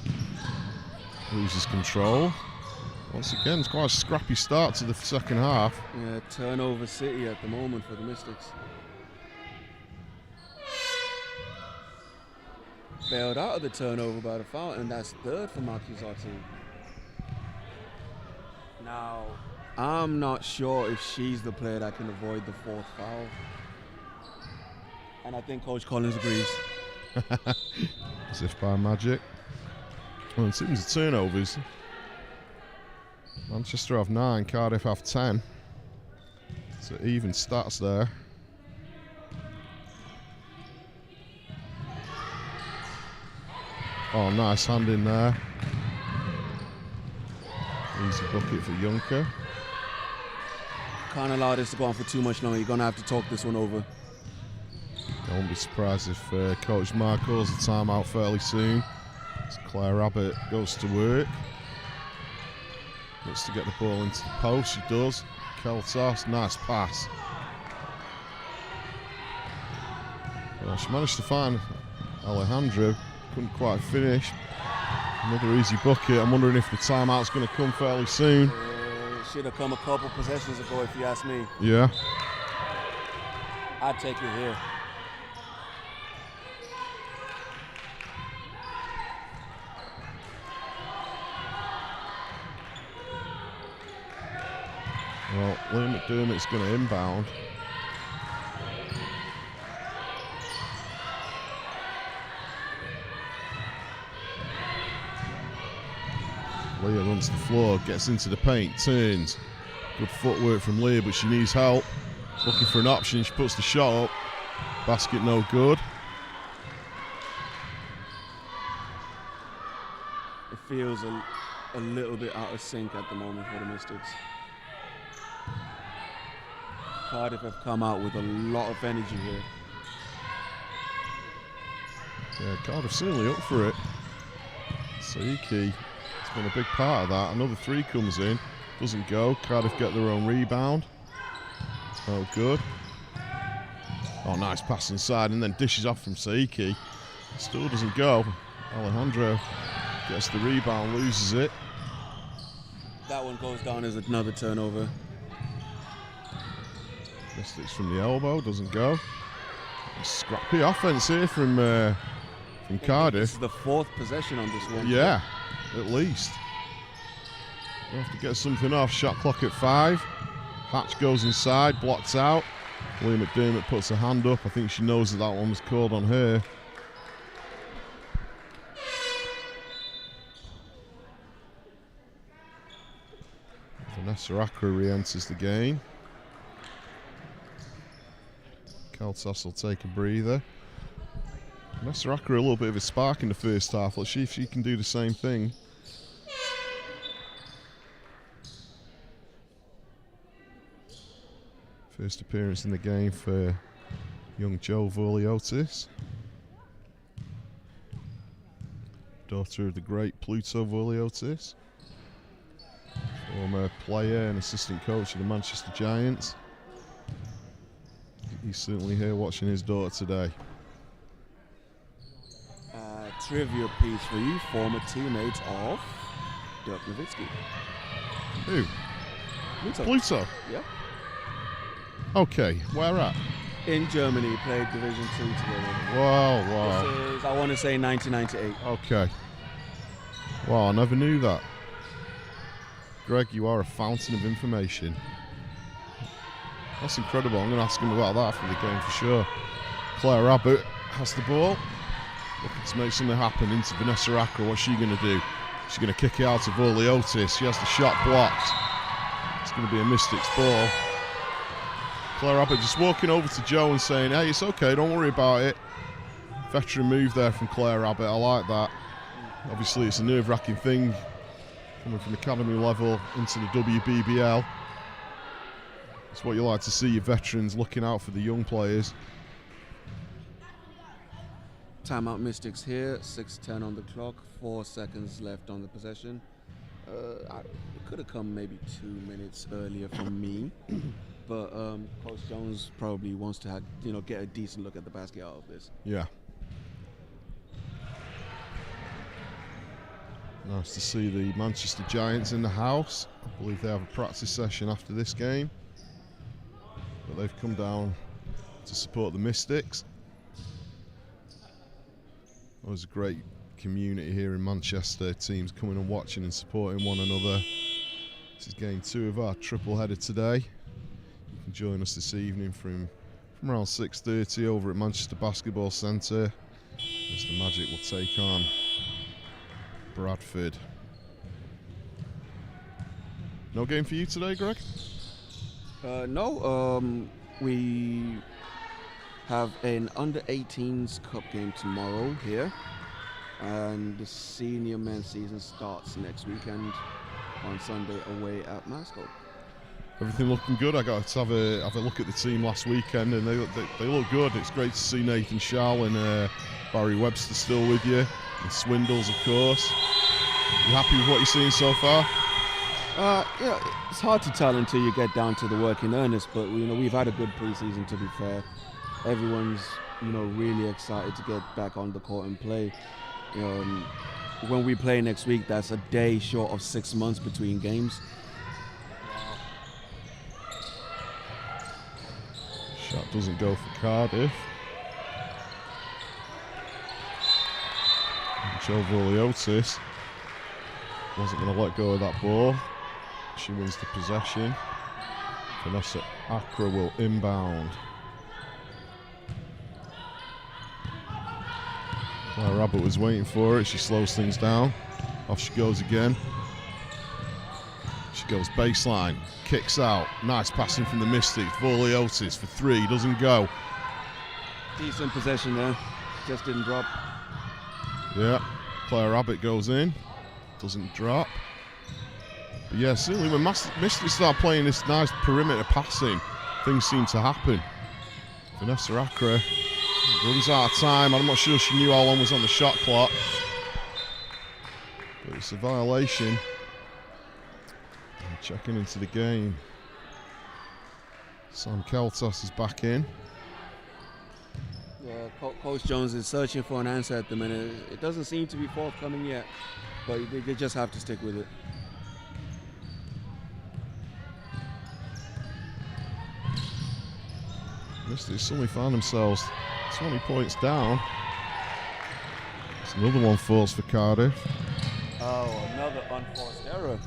Loses control. Once again, it's quite a scrappy start to the second half. Yeah, turnover city at the moment for the Mystics. Bailed out of the turnover by the foul, and that's 3rd for Marquis-Arty. Now, I'm not sure if she's the player that can avoid the 4th foul. And I think Coach Collins agrees. As if by magic. Well, in terms of turnovers, Manchester have 9, Cardiff have 10. So even stats there. Oh, nice hand in there. Easy bucket for Junker. Can't allow this to go on for too much longer. You're going to have to talk this one over. I won't be surprised if Coach Mark calls the timeout fairly soon. As Claire Abbott goes to work. Looks to get the ball into the post. She does. Keltos, nice pass. Well, she managed to find Alejandro. Couldn't quite finish. Another easy bucket. I'm wondering if the timeout's going to come fairly soon. Should have come a couple possessions ago, if you ask me. Yeah. I'd take it here. Well, Liam McDermott's going to inbound. Leah runs the floor, gets into the paint, turns. Good footwork from Leah, but she needs help. Looking for an option, she puts the shot up. Basket no good. It feels a little bit out of sync at the moment for the Mystics. Cardiff have come out with a lot of energy here. Yeah, Cardiff certainly up for it. Saiki has been a big part of that. Another three comes in, doesn't go. Cardiff get their own rebound. Oh, good. Oh, nice pass inside and then dishes off from Saiki. Still doesn't go. Alejandro gets the rebound, loses it. That one goes down as another turnover. Mystics from the elbow, doesn't go. Scrappy offense here from Cardiff. This is the fourth possession on this one. Yeah, at least. We'll have to get something off. Shot clock at 5. Hatch goes inside, blocked out. Lee McDermott puts a hand up. I think she knows that that one was called on her. Vanessa Accra re-enters the game. Keltos will take a breather. Vanessa Accra a little bit of a spark in the first half. Let's see if she can do the same thing. First appearance in the game for young Jo Vorliotis. Daughter of the great Pluto Vorliotis. Former player and assistant coach of the Manchester Giants. He's certainly here watching his daughter today. Trivia piece for you, former teammates of Dirk Nowitzki. Who? Pluto? Yeah. Okay, where at? In Germany, played Division 2 together. Wow. This is, I want to say, 1998. Okay. Wow, I never knew that. Greg, you are a fountain of information. That's incredible. I'm going to ask him about that after the game for sure. Claire Abbott has the ball. Looking to make something happen into Vanessa Accra. What's she going to do? She's going to kick it out to Vorliotis. She has the shot blocked. It's going to be a Mystics ball. Claire Abbott just walking over to Jo and saying, hey, it's okay, don't worry about it. Veteran move there from Claire Abbott. I like that. Obviously, it's a nerve-wracking thing coming from academy level into the WBBL. It's what you like to see, your veterans looking out for the young players. Timeout Mystics here, 6:10 on the clock, 4 seconds left on the possession. It could have come maybe 2 minutes earlier from me, but Coach Jones probably wants to have, get a decent look at the basket out of this. Yeah. Nice to see the Manchester Giants in the house. I believe they have a practice session after this game, but they've come down to support the Mystics. There's a great community here in Manchester, teams coming and watching and supporting one another. This is game 2 of our triple header today. You can join us this evening from around 6:30 over at Manchester Basketball Centre as the Magic will take on Bradford. No game for you today, Greg? No, we have an under-18s cup game tomorrow here, and the senior men's season starts next weekend on Sunday away at Mascot. Everything looking good. I got to have a look at the team last weekend, and they look good. It's great to see Nathan Schall and Barry Webster still with you, and Swindles, of course. You happy with what you're seeing so far? It's hard to tell until you get down to the work in earnest. But we've had a good preseason. To be fair, everyone's really excited to get back on the court and play. When we play next week, that's a day short of 6 months between games. Shot doesn't go for Cardiff. Joe Voliotis wasn't going to let go of that ball. She wins the possession. Vanessa Accra will inbound. Claire Abbott was waiting for it. She slows things down. Off she goes again. She goes baseline. Kicks out. Nice passing from the Mystics. Voliotis for three. Doesn't go. Decent possession there. Just didn't drop. Yeah. Claire Abbott goes in. Doesn't drop. But yeah, certainly when Mystics start playing this nice perimeter passing, things seem to happen. Vanessa Accra runs out of time. I'm not sure she knew how long was on the shot clock. But it's a violation. Checking into the game. Sam Keltos is back in. Yeah, Coach Jones is searching for an answer at the minute. It doesn't seem to be forthcoming yet, but they just have to stick with it. Mystics suddenly found themselves 20 points down. It's another one forced for Cardiff. Oh, another unforced error.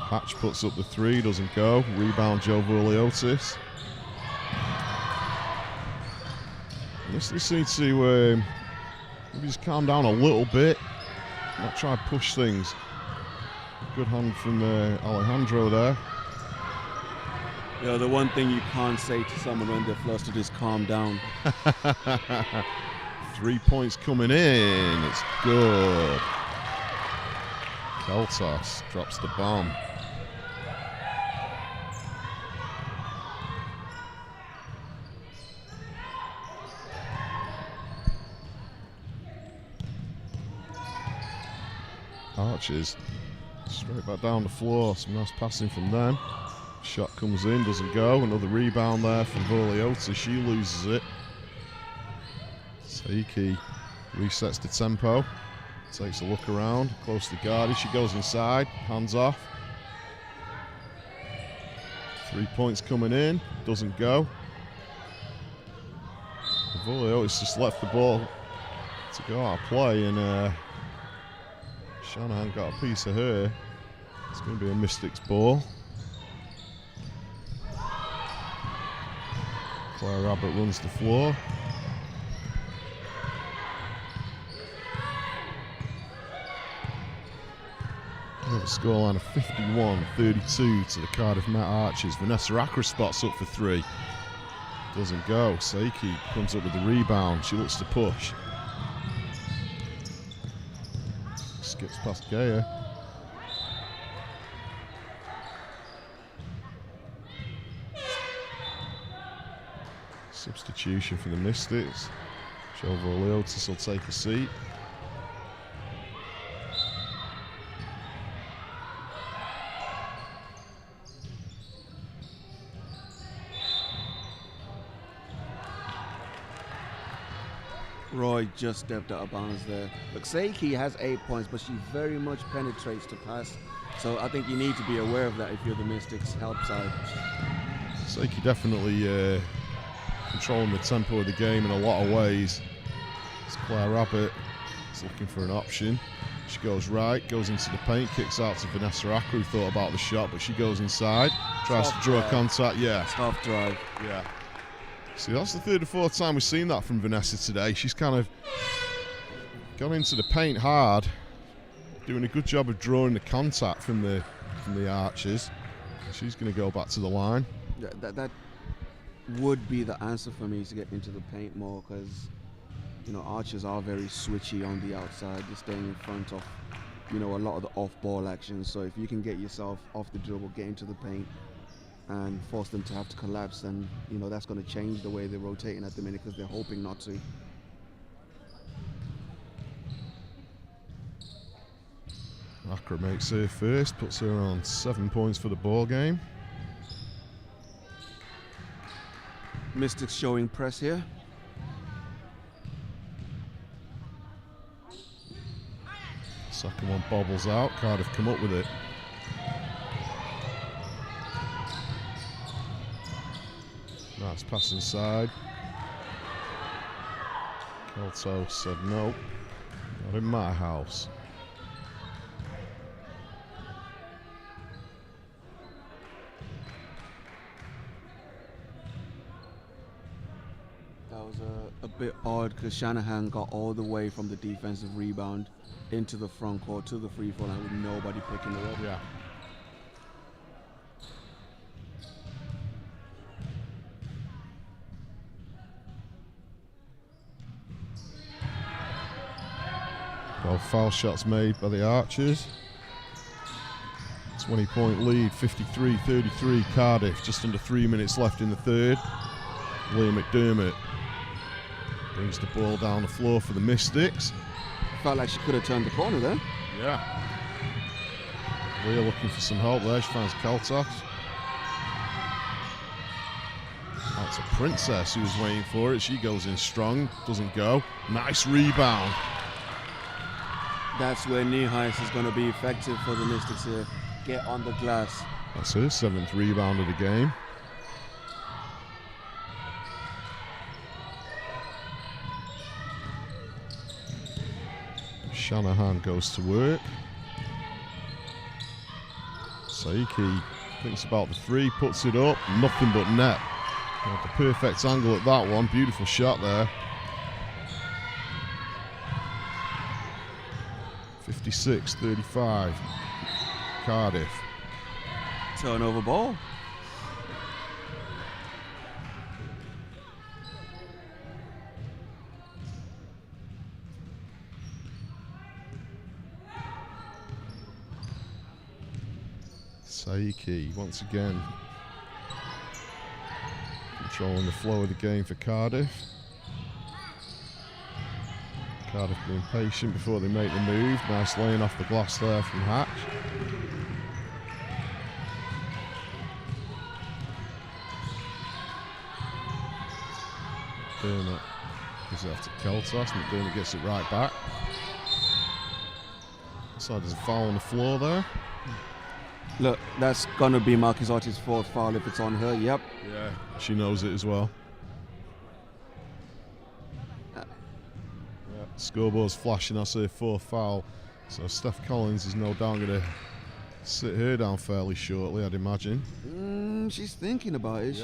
Hatch puts up the three, doesn't go. Rebound Joe Voliotis. Mystics seem to maybe just calm down a little bit. Not try to push things. Good hand from Alejandro there. The one thing you can't say to someone when they're flustered is calm down. 3 points coming in. It's good. Keltos drops the bomb. Archers straight back down the floor. Some nice passing from them. Shot comes in, doesn't go. Another rebound there from Voliotis. She loses it. Seiki resets the tempo. Takes a look around. Close to guarded. She goes inside. Hands off. 3 points coming in. Doesn't go. Voliotis just left the ball to go out of play, and Shanahan got a piece of her. It's going to be a Mystics ball. Claire Abbott runs the floor. We have a scoreline of 51-32 to the Cardiff Met Archers. Vanessa Accra spots up for three. Doesn't go. Seiki comes up with the rebound. She looks to push. Skips past Gaya. Substitution for the Mystics. Joe Voliotis will take a seat. Roy just stepped out of bounds there. Look, Seiki has 8 points, but she very much penetrates to pass. So I think you need to be aware of that if you're the Mystics help side. Seiki definitely controlling the tempo of the game in a lot of ways. It's Claire Abbott is looking for an option. She goes right, goes into the paint, kicks out to Vanessa Accra, who thought about the shot, but she goes inside, tries to draw contact. Yeah. Tough drive. Yeah. See, that's the third or fourth time we've seen that from Vanessa today. She's kind of gone into the paint hard, doing a good job of drawing the contact from the Archers. She's going to go back to the line. Yeah, that would be the answer for me, to get into the paint more, because Archers are very switchy on the outside. They're staying in front of a lot of the off-ball action. So if you can get yourself off the dribble, get into the paint, and force them to have to collapse, then that's going to change the way they're rotating at the minute, because they're hoping not to. Accra makes her first, puts her on 7 points for the ball game. Mystics showing press here. Second one bobbles out. Cardiff come up with it. Nice pass inside. Kelto said no, not in my house. That was a bit odd because Shanahan got all the way from the defensive rebound into the front court to the free throw line with nobody picking it up. Yeah. Well, foul shots made by the Archers. 20-point lead, 53-33 Cardiff. Just under 3 minutes left in the third. Liam McDermott brings the ball down the floor for the Mystics. Felt like she could have turned the corner there. Yeah. Leah looking for some help there. She finds Kaltos. That's a Princess who was waiting for it. She goes in strong. Doesn't go. Nice rebound. That's where Nieheis is going to be effective for the Mystics here. Get on the glass. That's her 7th rebound of the game. Shanahan goes to work. Saiki thinks about the three, puts it up, nothing but net. Got the perfect angle at that one. Beautiful shot there. 56-35. Cardiff. Turnover ball. Saiki once again controlling the flow of the game for Cardiff. Cardiff being patient before they make the move. Nice laying off the glass there from Hatch. McDermott gives it off to Keltos. McDermott gets it right back. So there's a foul on the floor there. Look, that's going to be Marcus Artie's fourth foul if it's on her. Yep. Yeah, she knows it as well. Scoreboard's flashing, that's her fourth foul. So Steph Collins is no doubt going to sit her down fairly shortly, I'd imagine. She's thinking about it.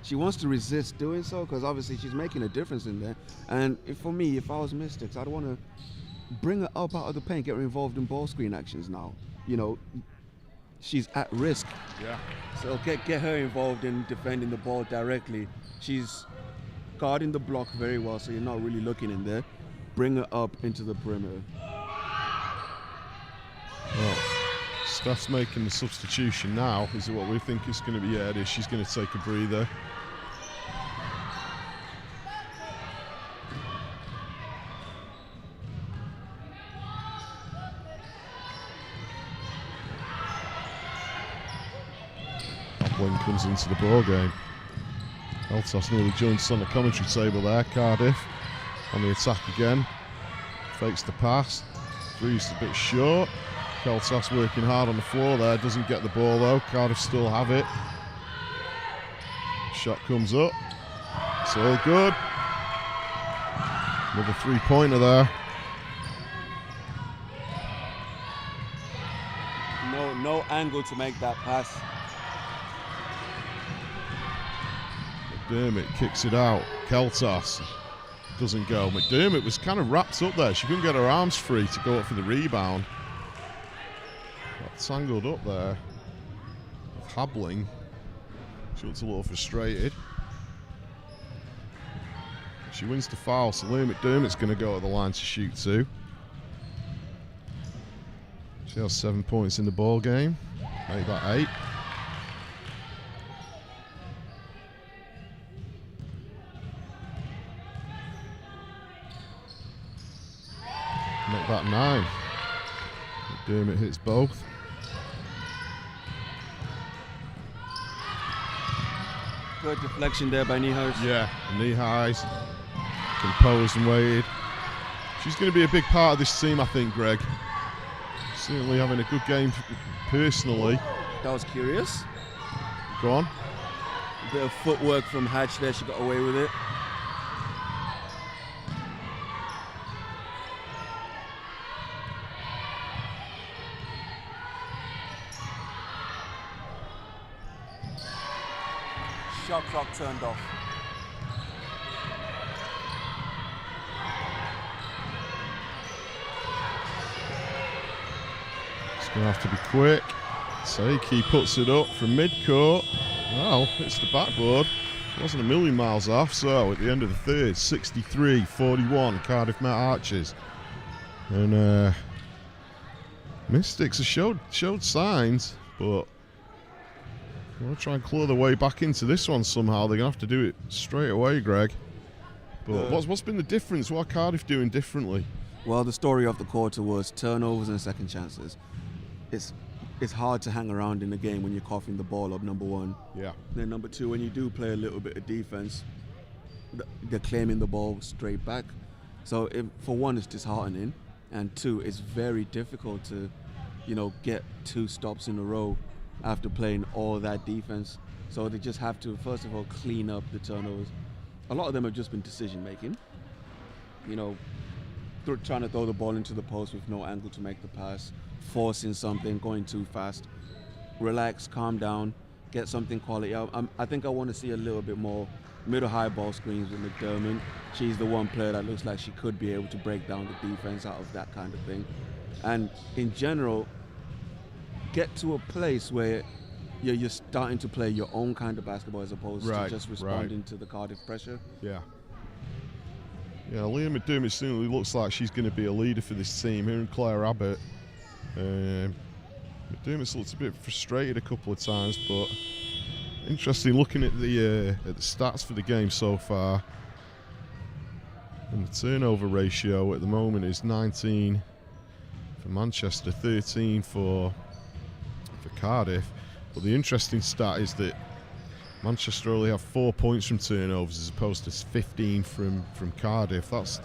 She wants to resist doing so because obviously she's making a difference in there. And for me, if I was Mystics, I'd want to bring her up out of the paint, get her involved in ball screen actions now. You know, she's at risk. Yeah. So get her involved in defending the ball directly. She's guarding the block very well, so you're not really looking in there. Bring her up into the perimeter. Well, Steph's making the substitution now. Is it what we think it's going to be? Yeah, it is. She's going to take a breather. Hopling comes into the ball game. Eltos nearly joins us on the commentary table there. Cardiff on the attack again. Fakes the pass. Three's a bit short. Keltos working hard on the floor there. Doesn't get the ball though. Cardiff still have it. Shot comes up. It's all good. Another three-pointer there. No angle to make that pass. McDermott kicks it out. Keltos doesn't go. McDermott was kind of wrapped up there. She couldn't get her arms free to go up for the rebound. Got tangled up there with Habling. She looks a little frustrated. She wins the foul, so Liam McDermott's going to go at the line to shoot two. She has 7 points in the ball game. Make that 8. Make that 9. McDermott hits both. Good deflection there by Niehuis. Yeah, Niehuis, composed and waited. She's going to be a big part of this team, I think, Greg. Certainly having a good game personally. That was curious. Go on. A bit of footwork from Hatch there. She got away with it. Shot clock turned off. It's going to have to be quick. Seiki puts it up from mid-court. Well, it's the backboard. Wasn't a million miles off. So at the end of the third, 63-41, Cardiff Met Archers. And Mystics have showed signs, but we'll try and claw their way back into this one somehow. They're going to have to do it straight away, Greg. But what's been the difference? What are Cardiff doing differently? Well, the story of the quarter was turnovers and second chances. It's hard to hang around in the game when you're coughing the ball up, number one. Yeah. Then number two, when you do play a little bit of defense, they're claiming the ball straight back. So for one, it's disheartening, and two, it's very difficult to, get 2 stops in a row after playing all that defense. So they just have to, first of all, clean up the turnovers. A lot of them have just been decision making. Trying to throw the ball into the post with no angle to make the pass, forcing something, going too fast. Relax, calm down, get something quality. I think I want to see a little bit more middle-high ball screens with McDermott. She's the one player that looks like she could be able to break down the defense out of that kind of thing. And in general, get to a place where you're starting to play your own kind of basketball as opposed to just responding to the Cardiff pressure. Yeah. Yeah, Leah McDermott certainly looks like she's going to be a leader for this team. Here and Claire Abbott. McDermott's looked a bit frustrated a couple of times, but interesting looking at the stats for the game so far. And the turnover ratio at the moment is 19 for Manchester, 13 for Cardiff. But the interesting stat is that Manchester only have 4 points from turnovers as opposed to 15 from Cardiff. That's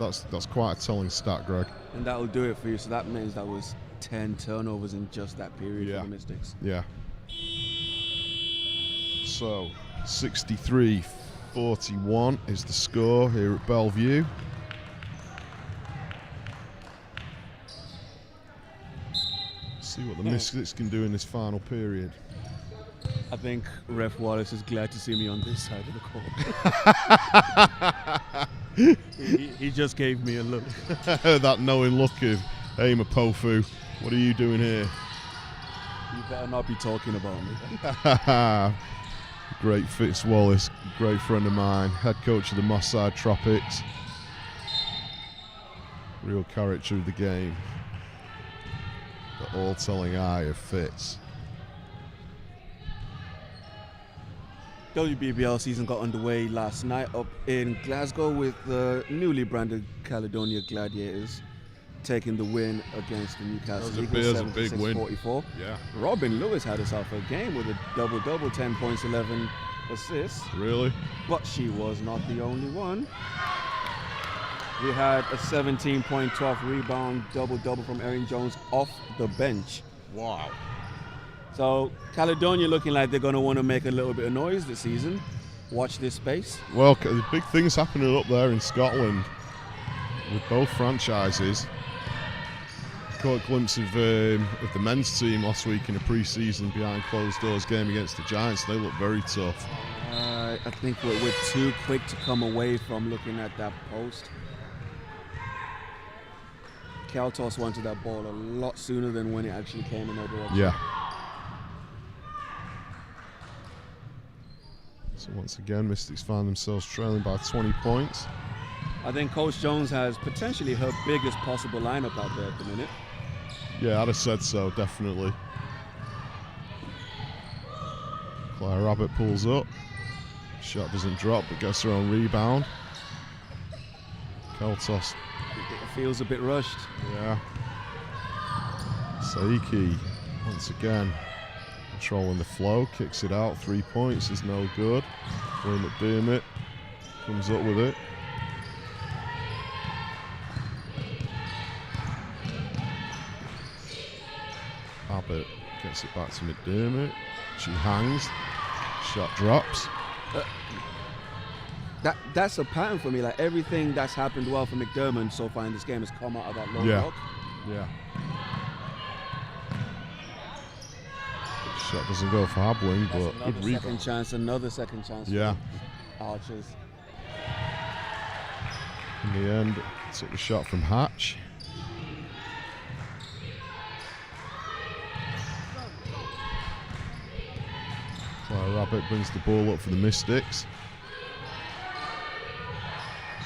quite a telling stat, Greg. And that will do it for you. So that means that was 10 turnovers in just that period for the Mystics. Yeah. So 63-41 is the score here at Bellevue. See what the Mystics can do in this final period. I think Ref Wallace is glad to see me on this side of the court. he just gave me a look. That knowing look of, hey Mapofu, what are you doing here? You better not be talking about me. Great Fitz Wallace, great friend of mine, head coach of the Moss Side Tropics. Real character of the game. The all-telling eye of Fitz. WBBL season got underway last night up in Glasgow with the newly branded Caledonia Gladiators taking the win against the Newcastle Eagles, 76-44. Yeah. Robin Lewis had herself a game with a double-double, 10 points, 11 assists. Really? But she was not the only one. We had a 17-point, 12 rebound, double-double from Erin Jones off the bench. Wow. So Caledonia looking like they're going to want to make a little bit of noise this season. Watch this space. Well, the big things happening up there in Scotland with both franchises. Caught a glimpse of the men's team last week in a pre-season behind closed doors game against the Giants. They look very tough. I think we're too quick to come away from looking at that post. Keltos wanted that ball a lot sooner than when it actually came in their direction. Yeah. So once again, Mystics find themselves trailing by 20 points. I think Coach Jones has potentially her biggest possible lineup out there at the minute. Yeah, I'd have said so, definitely. Claire Abbott pulls up. Shot doesn't drop, but gets her own rebound. Keltos. It feels a bit rushed. Yeah. Saiki, once again, controlling the flow, kicks it out, 3 points is no good. Lee McDermott comes up with it. Abbott gets it back to McDermott. She hangs, shot drops. That's a pattern for me. Like everything that's happened well for McDermott so far in this game has come out of that low block. Yeah. Shot doesn't go for Habling, but good rebound. Another second chance. Yeah. For Archers. In the end, took the shot from Hatch. Claire Rabbit brings the ball up for the Mystics.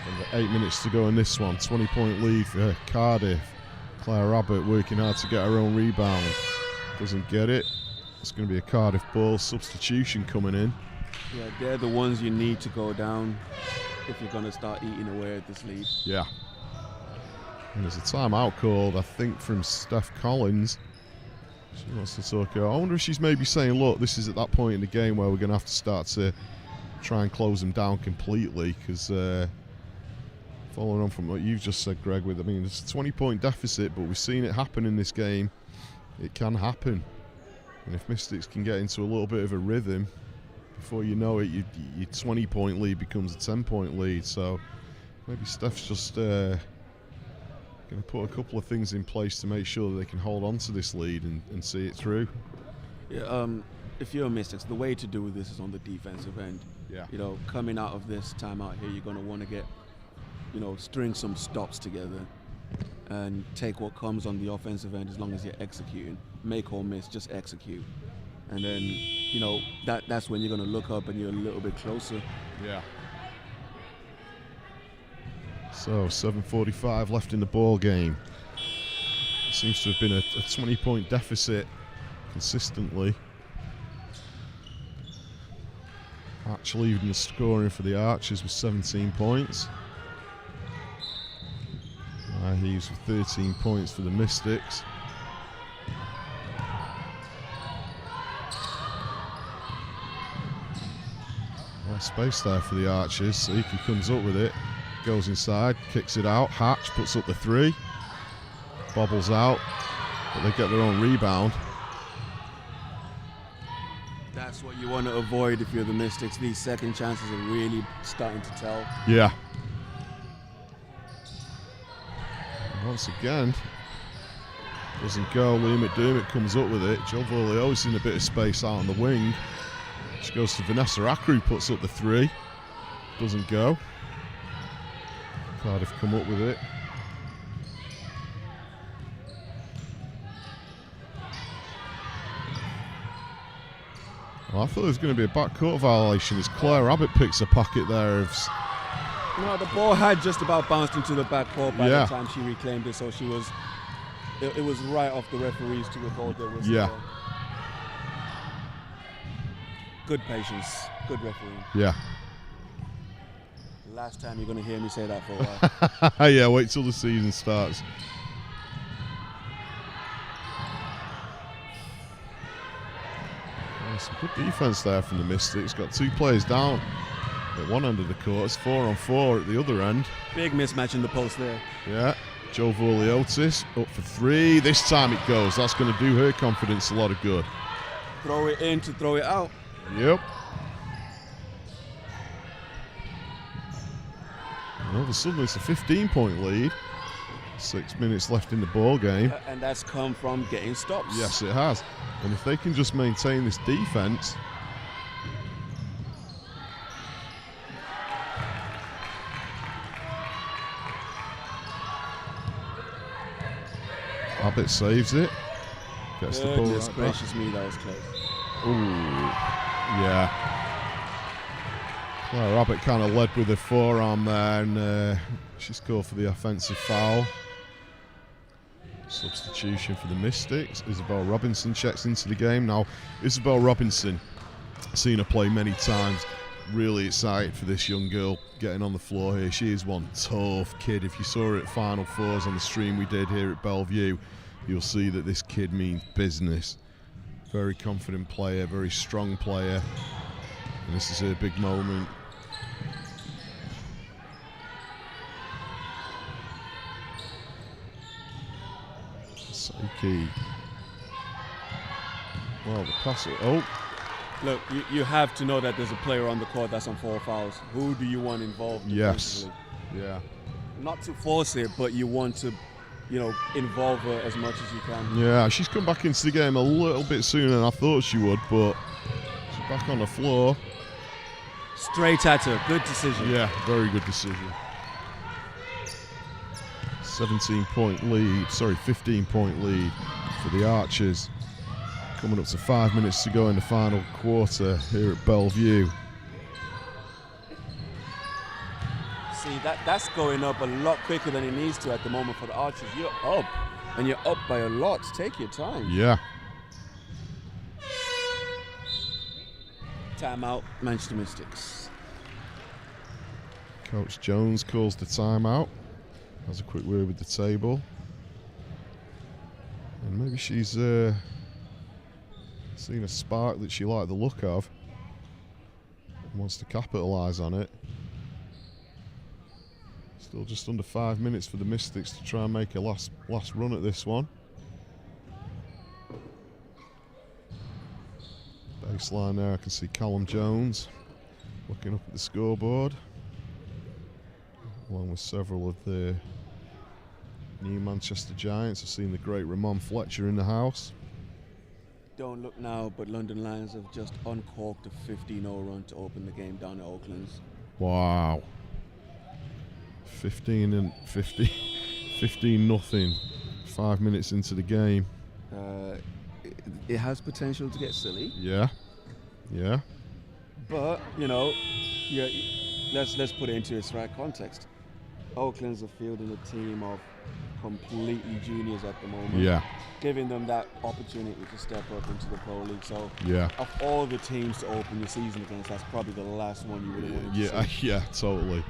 Under 8 minutes to go in this one. 20-point lead for Cardiff. Claire Rabbit working hard to get her own rebound. Doesn't get it. It's going to be a Cardiff ball. Substitution coming in. Yeah, they're the ones you need to go down if you're going to start eating away at this lead. Yeah. And there's a timeout called, I think, from Steph Collins. She wants to talk. I wonder if she's maybe saying, look, this is at that point in the game where we're going to have to start to try and close them down completely, because following on from what you've just said, Greg, with, I mean, it's a 20-point deficit, but we've seen it happen in this game. It can happen. And if Mystics can get into a little bit of a rhythm, before you know it, your 20-point lead becomes a 10-point lead. So maybe Steph's just going to put a couple of things in place to make sure that they can hold on to this lead and see it through. Yeah, if you're a Mystics, the way to do this is on the defensive end. Yeah. You know, coming out of this timeout here, you're going to want to get, you know, string some stops together and take what comes on the offensive end as long as you're executing. Make or miss, just execute. And then, you know, that's when you're going to look up and you're a little bit closer. Yeah. So 7:45 left in the ball game. It seems to have been a 20-point deficit consistently. Actually, even the scoring for the Archers was 17 points. He's with 13 points for the Mystics. Space there for the Archers. Saiki comes up with it, goes inside, kicks it out. Hatch puts up the 3, bobbles out, but they get their own rebound. That's what you want to avoid if you're the Mystics. These second chances are really starting to tell. Yeah. And once again, doesn't go. Lee McDermott comes up with it. Joe Vorleo's in a bit of space out on the wing. She goes to Vanessa Akru, puts up the 3. Doesn't go. Cardiff come up with it. Well, I thought there was going to be a backcourt violation as Claire Abbott picks a pocket there of... No, the ball had just about bounced into the backcourt by the time she reclaimed it, so she was... It was right off the referees to withhold the whistle. Yeah. Good patience, good refereeing. Yeah. Last time you're going to hear me say that for a while. Yeah, wait till the season starts. Some good defense there from the Mystics. Got 2 players down at one end of the court. It's 4-on-4 at the other end. Big mismatch in the post there. Yeah. Joe Vorleotis up for 3. This time it goes. That's going to do her confidence a lot of good. Throw it in to throw it out. Yep. And all of a sudden it's a 15-point lead. 6 minutes left in the ball game. And that's come from getting stops. Yes, it has. And if they can just maintain this defense, Abbott saves it. Gets the ball. Goodness gracious me, that was close. Ooh, yeah. Claire Abbott kind of led with her forearm there, and she's called for the offensive foul. Substitution for the Mystics. Isabel Robinson checks into the game. Now, Isabel Robinson, seen her play many times. Really excited for this young girl getting on the floor here. She is one tough kid. If you saw her at Final Fours on the stream we did here at Bellevue, you'll see that this kid means business. Very confident player, very strong player, and this is her big moment. Saiki. Well, the pass. Oh. Look, you have to know that there's a player on the court that's on 4 fouls. Who do you want involved? Yes. Yeah. Not to force it, but you want to, involve her as much as you can. Yeah, she's come back into the game a little bit sooner than I thought she would, but she's back on the floor. Straight at her. Good decision. Yeah, very good decision. 15-point lead for the Archers. Coming up to 5 minutes to go in the final quarter here at Bellevue. See, that's going up a lot quicker than it needs to at the moment for the Archers. You're up, and you're up by a lot. Take your time. Yeah. Timeout, Manchester Mystics. Coach Jones calls the timeout. Has a quick word with the table. And maybe she's seen a spark that she liked the look of and wants to capitalise on it. Still just under 5 minutes for the Mystics to try and make a last run at this one. Baseline there, I can see Callum Jones looking up at the scoreboard, along with several of the new Manchester Giants. I've seen the great Ramon Fletcher in the house. Don't look now, but London Lions have just uncorked a 15-0 run to open the game down at Oakland's. Wow. 15 nothing. 5 minutes into the game. It has potential to get silly. Yeah. Yeah. But, let's put it into its right context. Oakland's are fielding a team of completely juniors at the moment. Yeah. Giving them that opportunity to step up into the pro league. So, yeah, of all the teams to open your season against, that's probably the last one you would have wanted to see. Yeah, totally.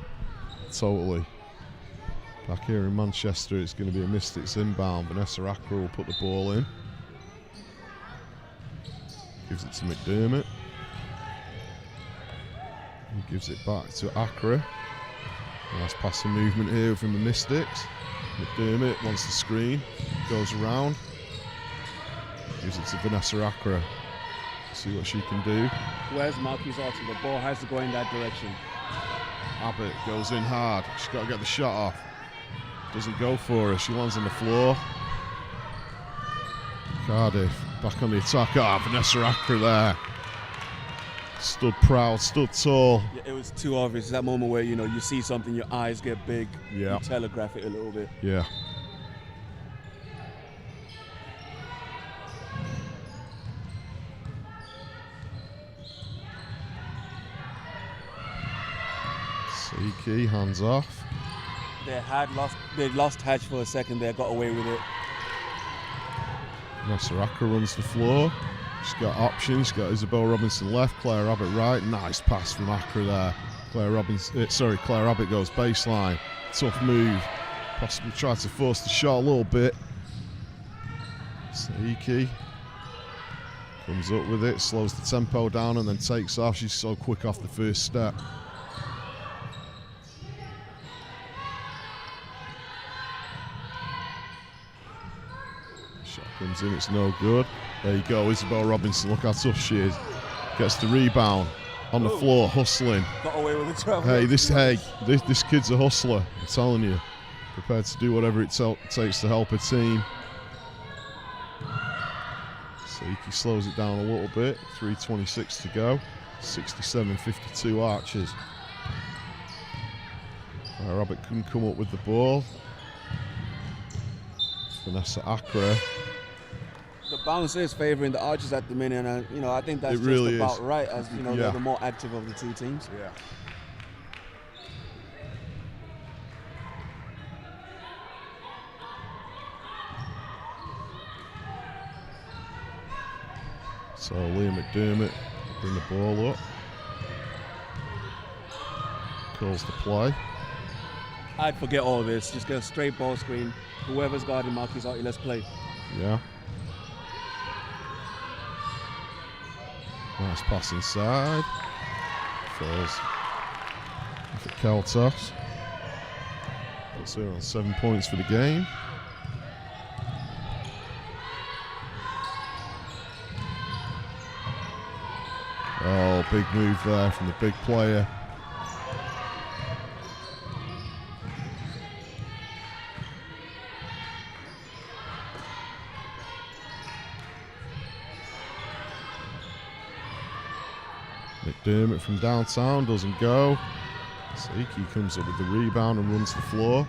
Back here in Manchester, it's going to be a Mystics inbound. Vanessa Accra will put the ball in. Gives it to McDermott. He gives it back to Accra. Nice passing movement here from the Mystics. McDermott wants the screen, goes around, gives it to Vanessa Accra. See what she can do. Where's Marquise Archer? The ball has to go in that direction. Abbott goes in hard. She's got to get the shot off. Doesn't go for her. She lands on the floor. Cardiff back on the attack. Vanessa Accra there. Stood proud, stood tall. Yeah, it was too obvious. It's that moment where you see something, your eyes get big. Yeah. You telegraph it a little bit. Yeah. Saiki, hands off. They lost Hatch for a second there, got away with it. Vanessa Accra runs the floor. She's got options. She's got Isabel Robinson left, Claire Abbott right. Nice pass from Accra there. Claire Abbott goes baseline. Tough move. Possibly tried to force the shot a little bit. Saiki comes up with it, slows the tempo down and then takes off. She's so quick off the first step. Shot comes in, it's no good. There you go, Isabel Robinson, look how tough she is. Gets the rebound, on the floor, hustling. Got away with the travel. Hey, this kid's a hustler, I'm telling you. Prepared to do whatever it takes to help her team. Saiki slows it down a little bit, 3:26 to go. 67-52 Archers. Rabbit couldn't come up with the ball. Vanessa Accra. The bounce is favouring the Archers at the minute, and I think that's really about right, as they're the more active of the two teams. Yeah. So Liam McDermott bring the ball up. Calls the play. I'd forget all this. Just get a straight ball screen. Whoever's guarding Marquis Artie, let's play. Yeah. Nice pass inside. Falls for Kaltos. Puts her on 7 points for the game. Oh, big move there from the big player. McDermott from downtown doesn't go. Saiki comes up with the rebound and runs the floor.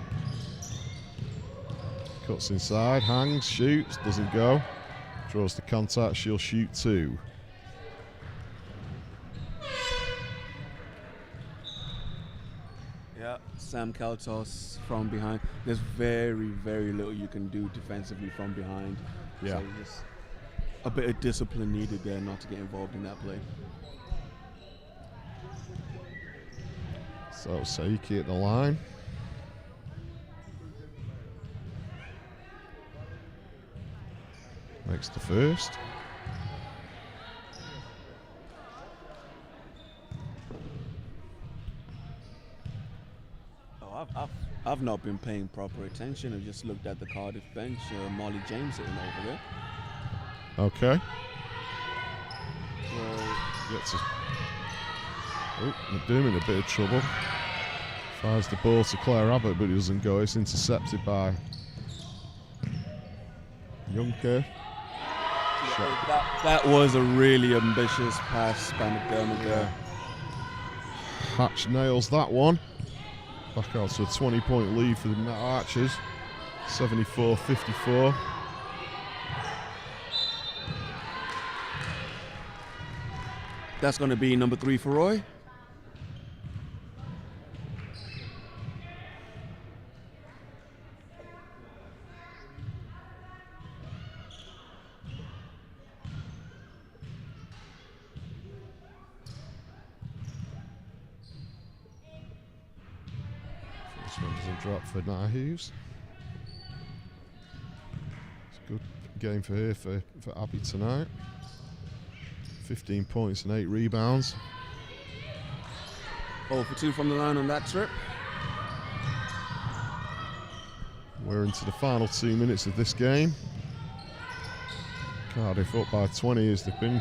Cuts inside, hangs, shoots, doesn't go. Draws the contact, she'll shoot 2. Yeah, Sam Kaltos from behind. There's very, very little you can do defensively from behind. Yeah. So just a bit of discipline needed there not to get involved in that play. So Saiki at the line. Makes the first. Oh, I've not been paying proper attention. I've just looked at the Cardiff bench. Molly James sitting over there. Okay. So, Gets us. Oh, McDermott in a bit of trouble. Fires the ball to Claire Abbott, but it doesn't go. It's intercepted by Juncker. that was a really ambitious pass by McDermott there. Hatch nails that one. Back out to a 20-point lead for the Met Archers. 74-54. That's going to be number 3 for Roy. First one doesn't drop for Nahus. It's a good game for her, for Abby tonight. 15 points and 8 rebounds. 0 for 2 from the line on that trip. We're into the final 2 minutes of this game. Cardiff up by 20 as they've been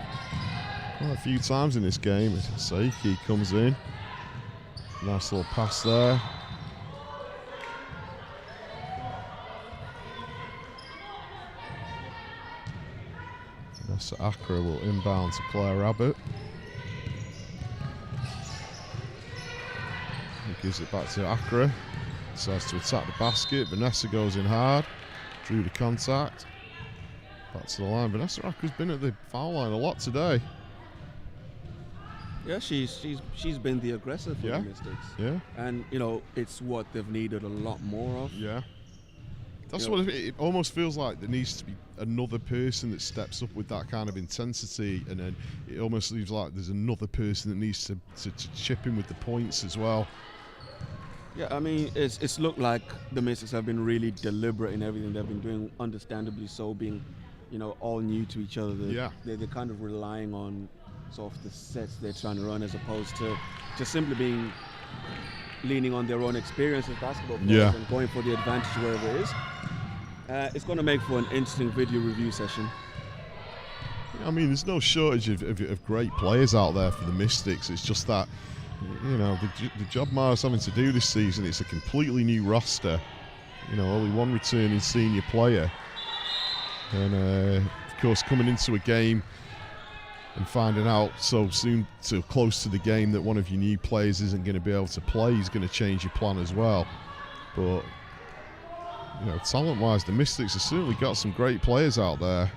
quite a few times in this game. Saiki comes in. Nice little pass there. Vanessa Accra will inbound to Claire Abbott. He gives it back to Accra. Decides to attack the basket. Vanessa goes in hard. Drew the contact. Back to the line. Vanessa Accra's been at the foul line a lot today. Yeah, she's been the aggressor for the Mystics. Yeah. And, you know, it's what they've needed a lot more of. Yeah. That's what it almost feels like. There needs to be another person that steps up with that kind of intensity, and then it almost seems like there's another person that needs to chip in with the points as well. Yeah, I mean, it's looked like the Mystics have been really deliberate in everything they've been doing, understandably so, being, you know, all new to each other. They're kind of relying on sort of the sets they're trying to run, as opposed to just simply leaning on their own experience as basketball players and going for the advantage wherever it is. It's going to make for an interesting video review session. I mean, there's no shortage of great players out there for the Mystics. It's just that, you know, the job Mara's having to do this season, it's a completely new roster. You know, only one returning senior player. And, of course, coming into a game and finding out so soon, so close to the game, that one of your new players isn't going to be able to play is going to change your plan as well. But, you know, talent-wise, the Mystics have certainly got some great players out there.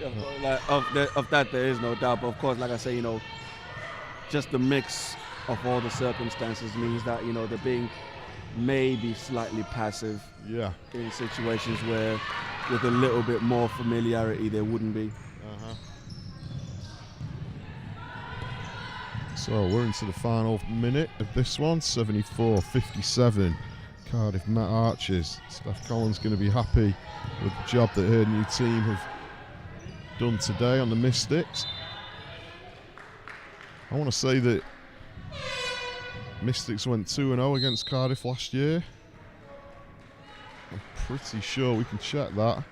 Yeah, of that there is no doubt. But of course, like I say, you know, just the mix of all the circumstances means that, you know, they're being maybe slightly passive. Yeah. In situations where, with a little bit more familiarity, there wouldn't be. So we're into the final minute of this one. 74-57. Cardiff Met Archers. Steph Collins going to be happy with the job that her new team have done today on the Mystics. I want to say that Mystics went 2-0 against Cardiff last year. I'm pretty sure, we can check that.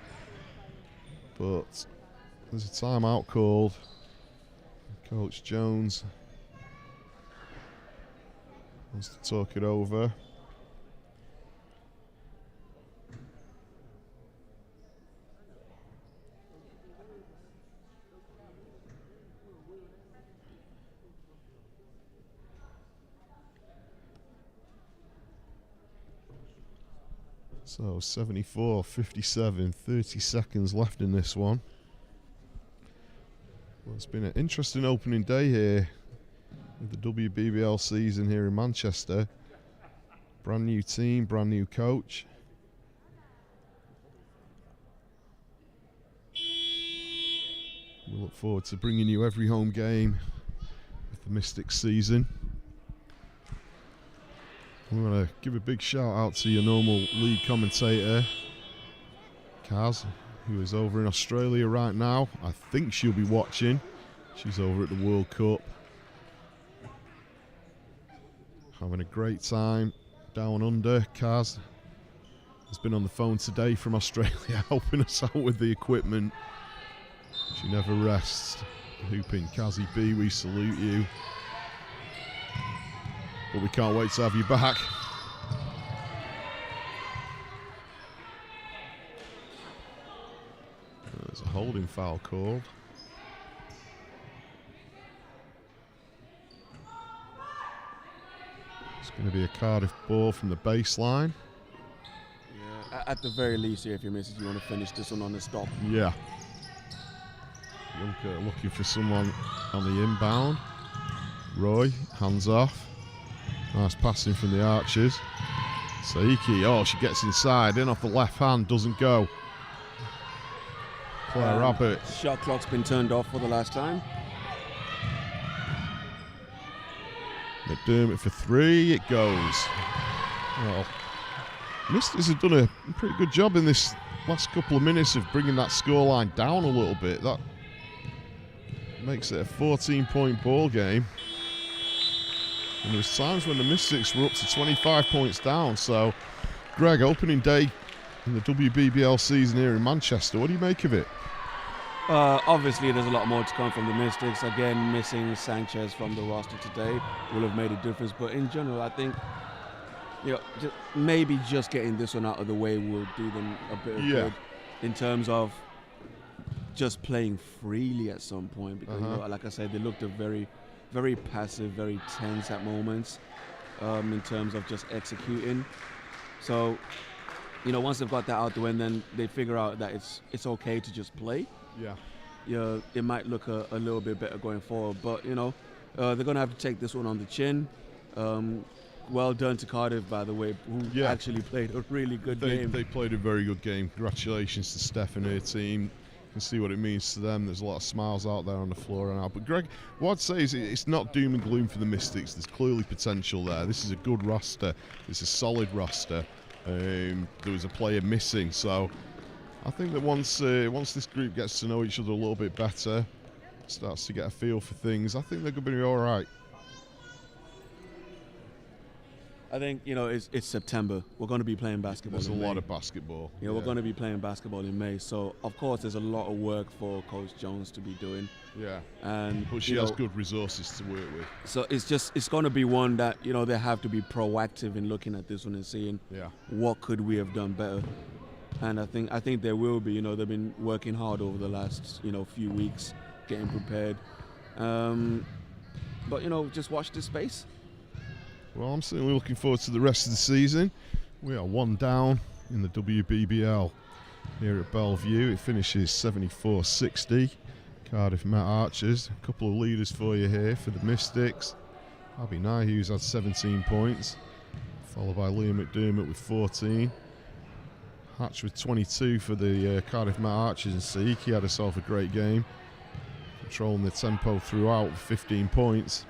But there's a timeout called. Coach Jones wants to talk it over. So 74-57, 30 seconds left in this one. Well, it's been an interesting opening day here with the WBBL season here in Manchester. Brand new team, brand new coach. We look forward to bringing you every home game with the Mystics season. I'm going to give a big shout out to your normal league commentator, Kaz, who is over in Australia right now. I think she'll be watching. She's over at the World Cup. Having a great time down under. Kaz has been on the phone today from Australia helping us out with the equipment. She never rests. Hooping Kazzy B, we salute you. But we can't wait to have you back. There's a holding foul called. It's going to be a Cardiff ball from the baseline. Yeah, at the very least here, if you miss it, you want to finish this one on the stop. Yeah. Junker looking for someone on the inbound. Roy, hands off. Nice passing from the Archers. Saiki, oh, she gets inside, in off the left hand, doesn't go. Claire Abbott. Shot clock's been turned off for the last time. McDermott for three, it goes. Well, Mystics have done a pretty good job in this last couple of minutes of bringing that scoreline down a little bit. That makes it a 14-point ball game. And there was times when the Mystics were up to 25 points down. So, Greg, opening day in the WBBL season here in Manchester, what do you make of it? Obviously, there's a lot more to come from the Mystics. Again, missing Sanchez from the roster today will have made a difference. But in general, I think maybe just getting this one out of the way will do them a bit of good in terms of just playing freely at some point. Because, like I said, they looked very, very passive, very tense at moments in terms of just executing. So, once they've got that out the way, and then they figure out that it's okay to just play. It might look a little bit better going forward. But they're going to have to take this one on the chin. Well done to Cardiff, by the way, who actually played a really good game. They played a very good game. Congratulations to Steph and her team. You can see what it means to them. There's a lot of smiles out there on the floor now. But Greg, what I'd say is it's not doom and gloom for the Mystics. There's clearly potential there. This is a good roster. It's a solid roster. There was a player missing, so I think that once this group gets to know each other a little bit better, starts to get a feel for things, I think they're going to be all right. I think, it's September. We're going to be playing basketball. There's a lot of basketball. We're going to be playing basketball in May. So, of course, there's a lot of work for Coach Jones to be doing. Yeah. But she has good resources to work with. So it's going to be one that, they have to be proactive in looking at this one and seeing what could we have done better. And I think there will be. They've been working hard over the last, few weeks, getting prepared. But, just watch this space. Well, I'm certainly looking forward to the rest of the season. We are one down in the WBBL here at Bellevue. It finishes 74-60. Cardiff Met Archers. A couple of leaders for you here for the Mystics. Abby Nihughes had 17 points, followed by Liam McDermott with 14. Hatch with 22 for the Cardiff Met Archers, and Saiki had herself a great game, controlling the tempo throughout with 15 points.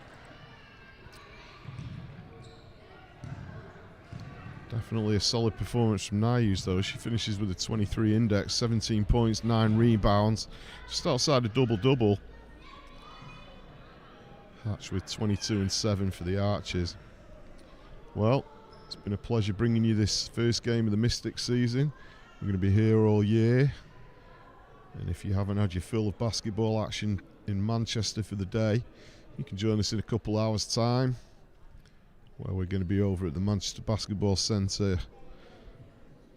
Definitely a solid performance from Nayuz though. She finishes with a 23 index, 17 points, 9 rebounds, just outside a double-double. Hatch with 22 and 7 for the Archers. Well, it's been a pleasure bringing you this first game of the Mystics season. We're going to be here all year. And if you haven't had your fill of basketball action in Manchester for the day, you can join us in a couple hours' time, where we're going to be over at the Manchester Basketball Centre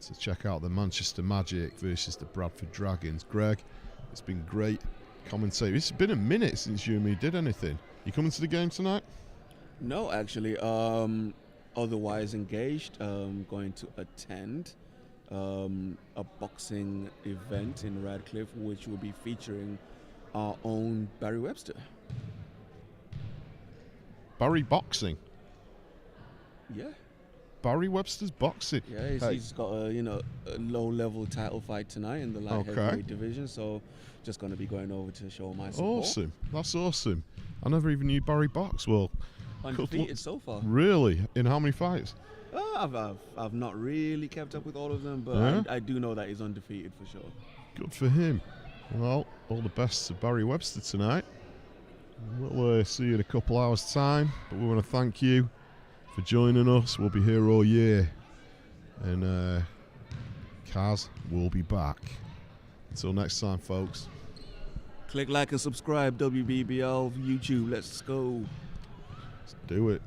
to check out the Manchester Magic versus the Bradford Dragons. Greg, it's been great commentating. It's been a minute since you and me did anything. You coming to the game tonight? No, actually. Otherwise engaged. Going to attend a boxing event in Radcliffe, which will be featuring our own Barry Webster. Barry boxing? Yeah. Barry Webster's boxing? Yeah, he's got a low-level title fight tonight in the light heavyweight division, so just going to be going over to show my support. Awesome. That's awesome. I never even knew Barry boxed. Well, undefeated so far. Really? In how many fights? I've not really kept up with all of them, but Yeah? I do know that he's undefeated for sure. Good for him. Well, all the best to Barry Webster tonight. We'll see you in a couple hours' time, but we want to thank you for joining us. We'll be here all year, and Kaz will be back. Until next time, folks. Click like and subscribe, WBBL YouTube. Let's go. Let's do it.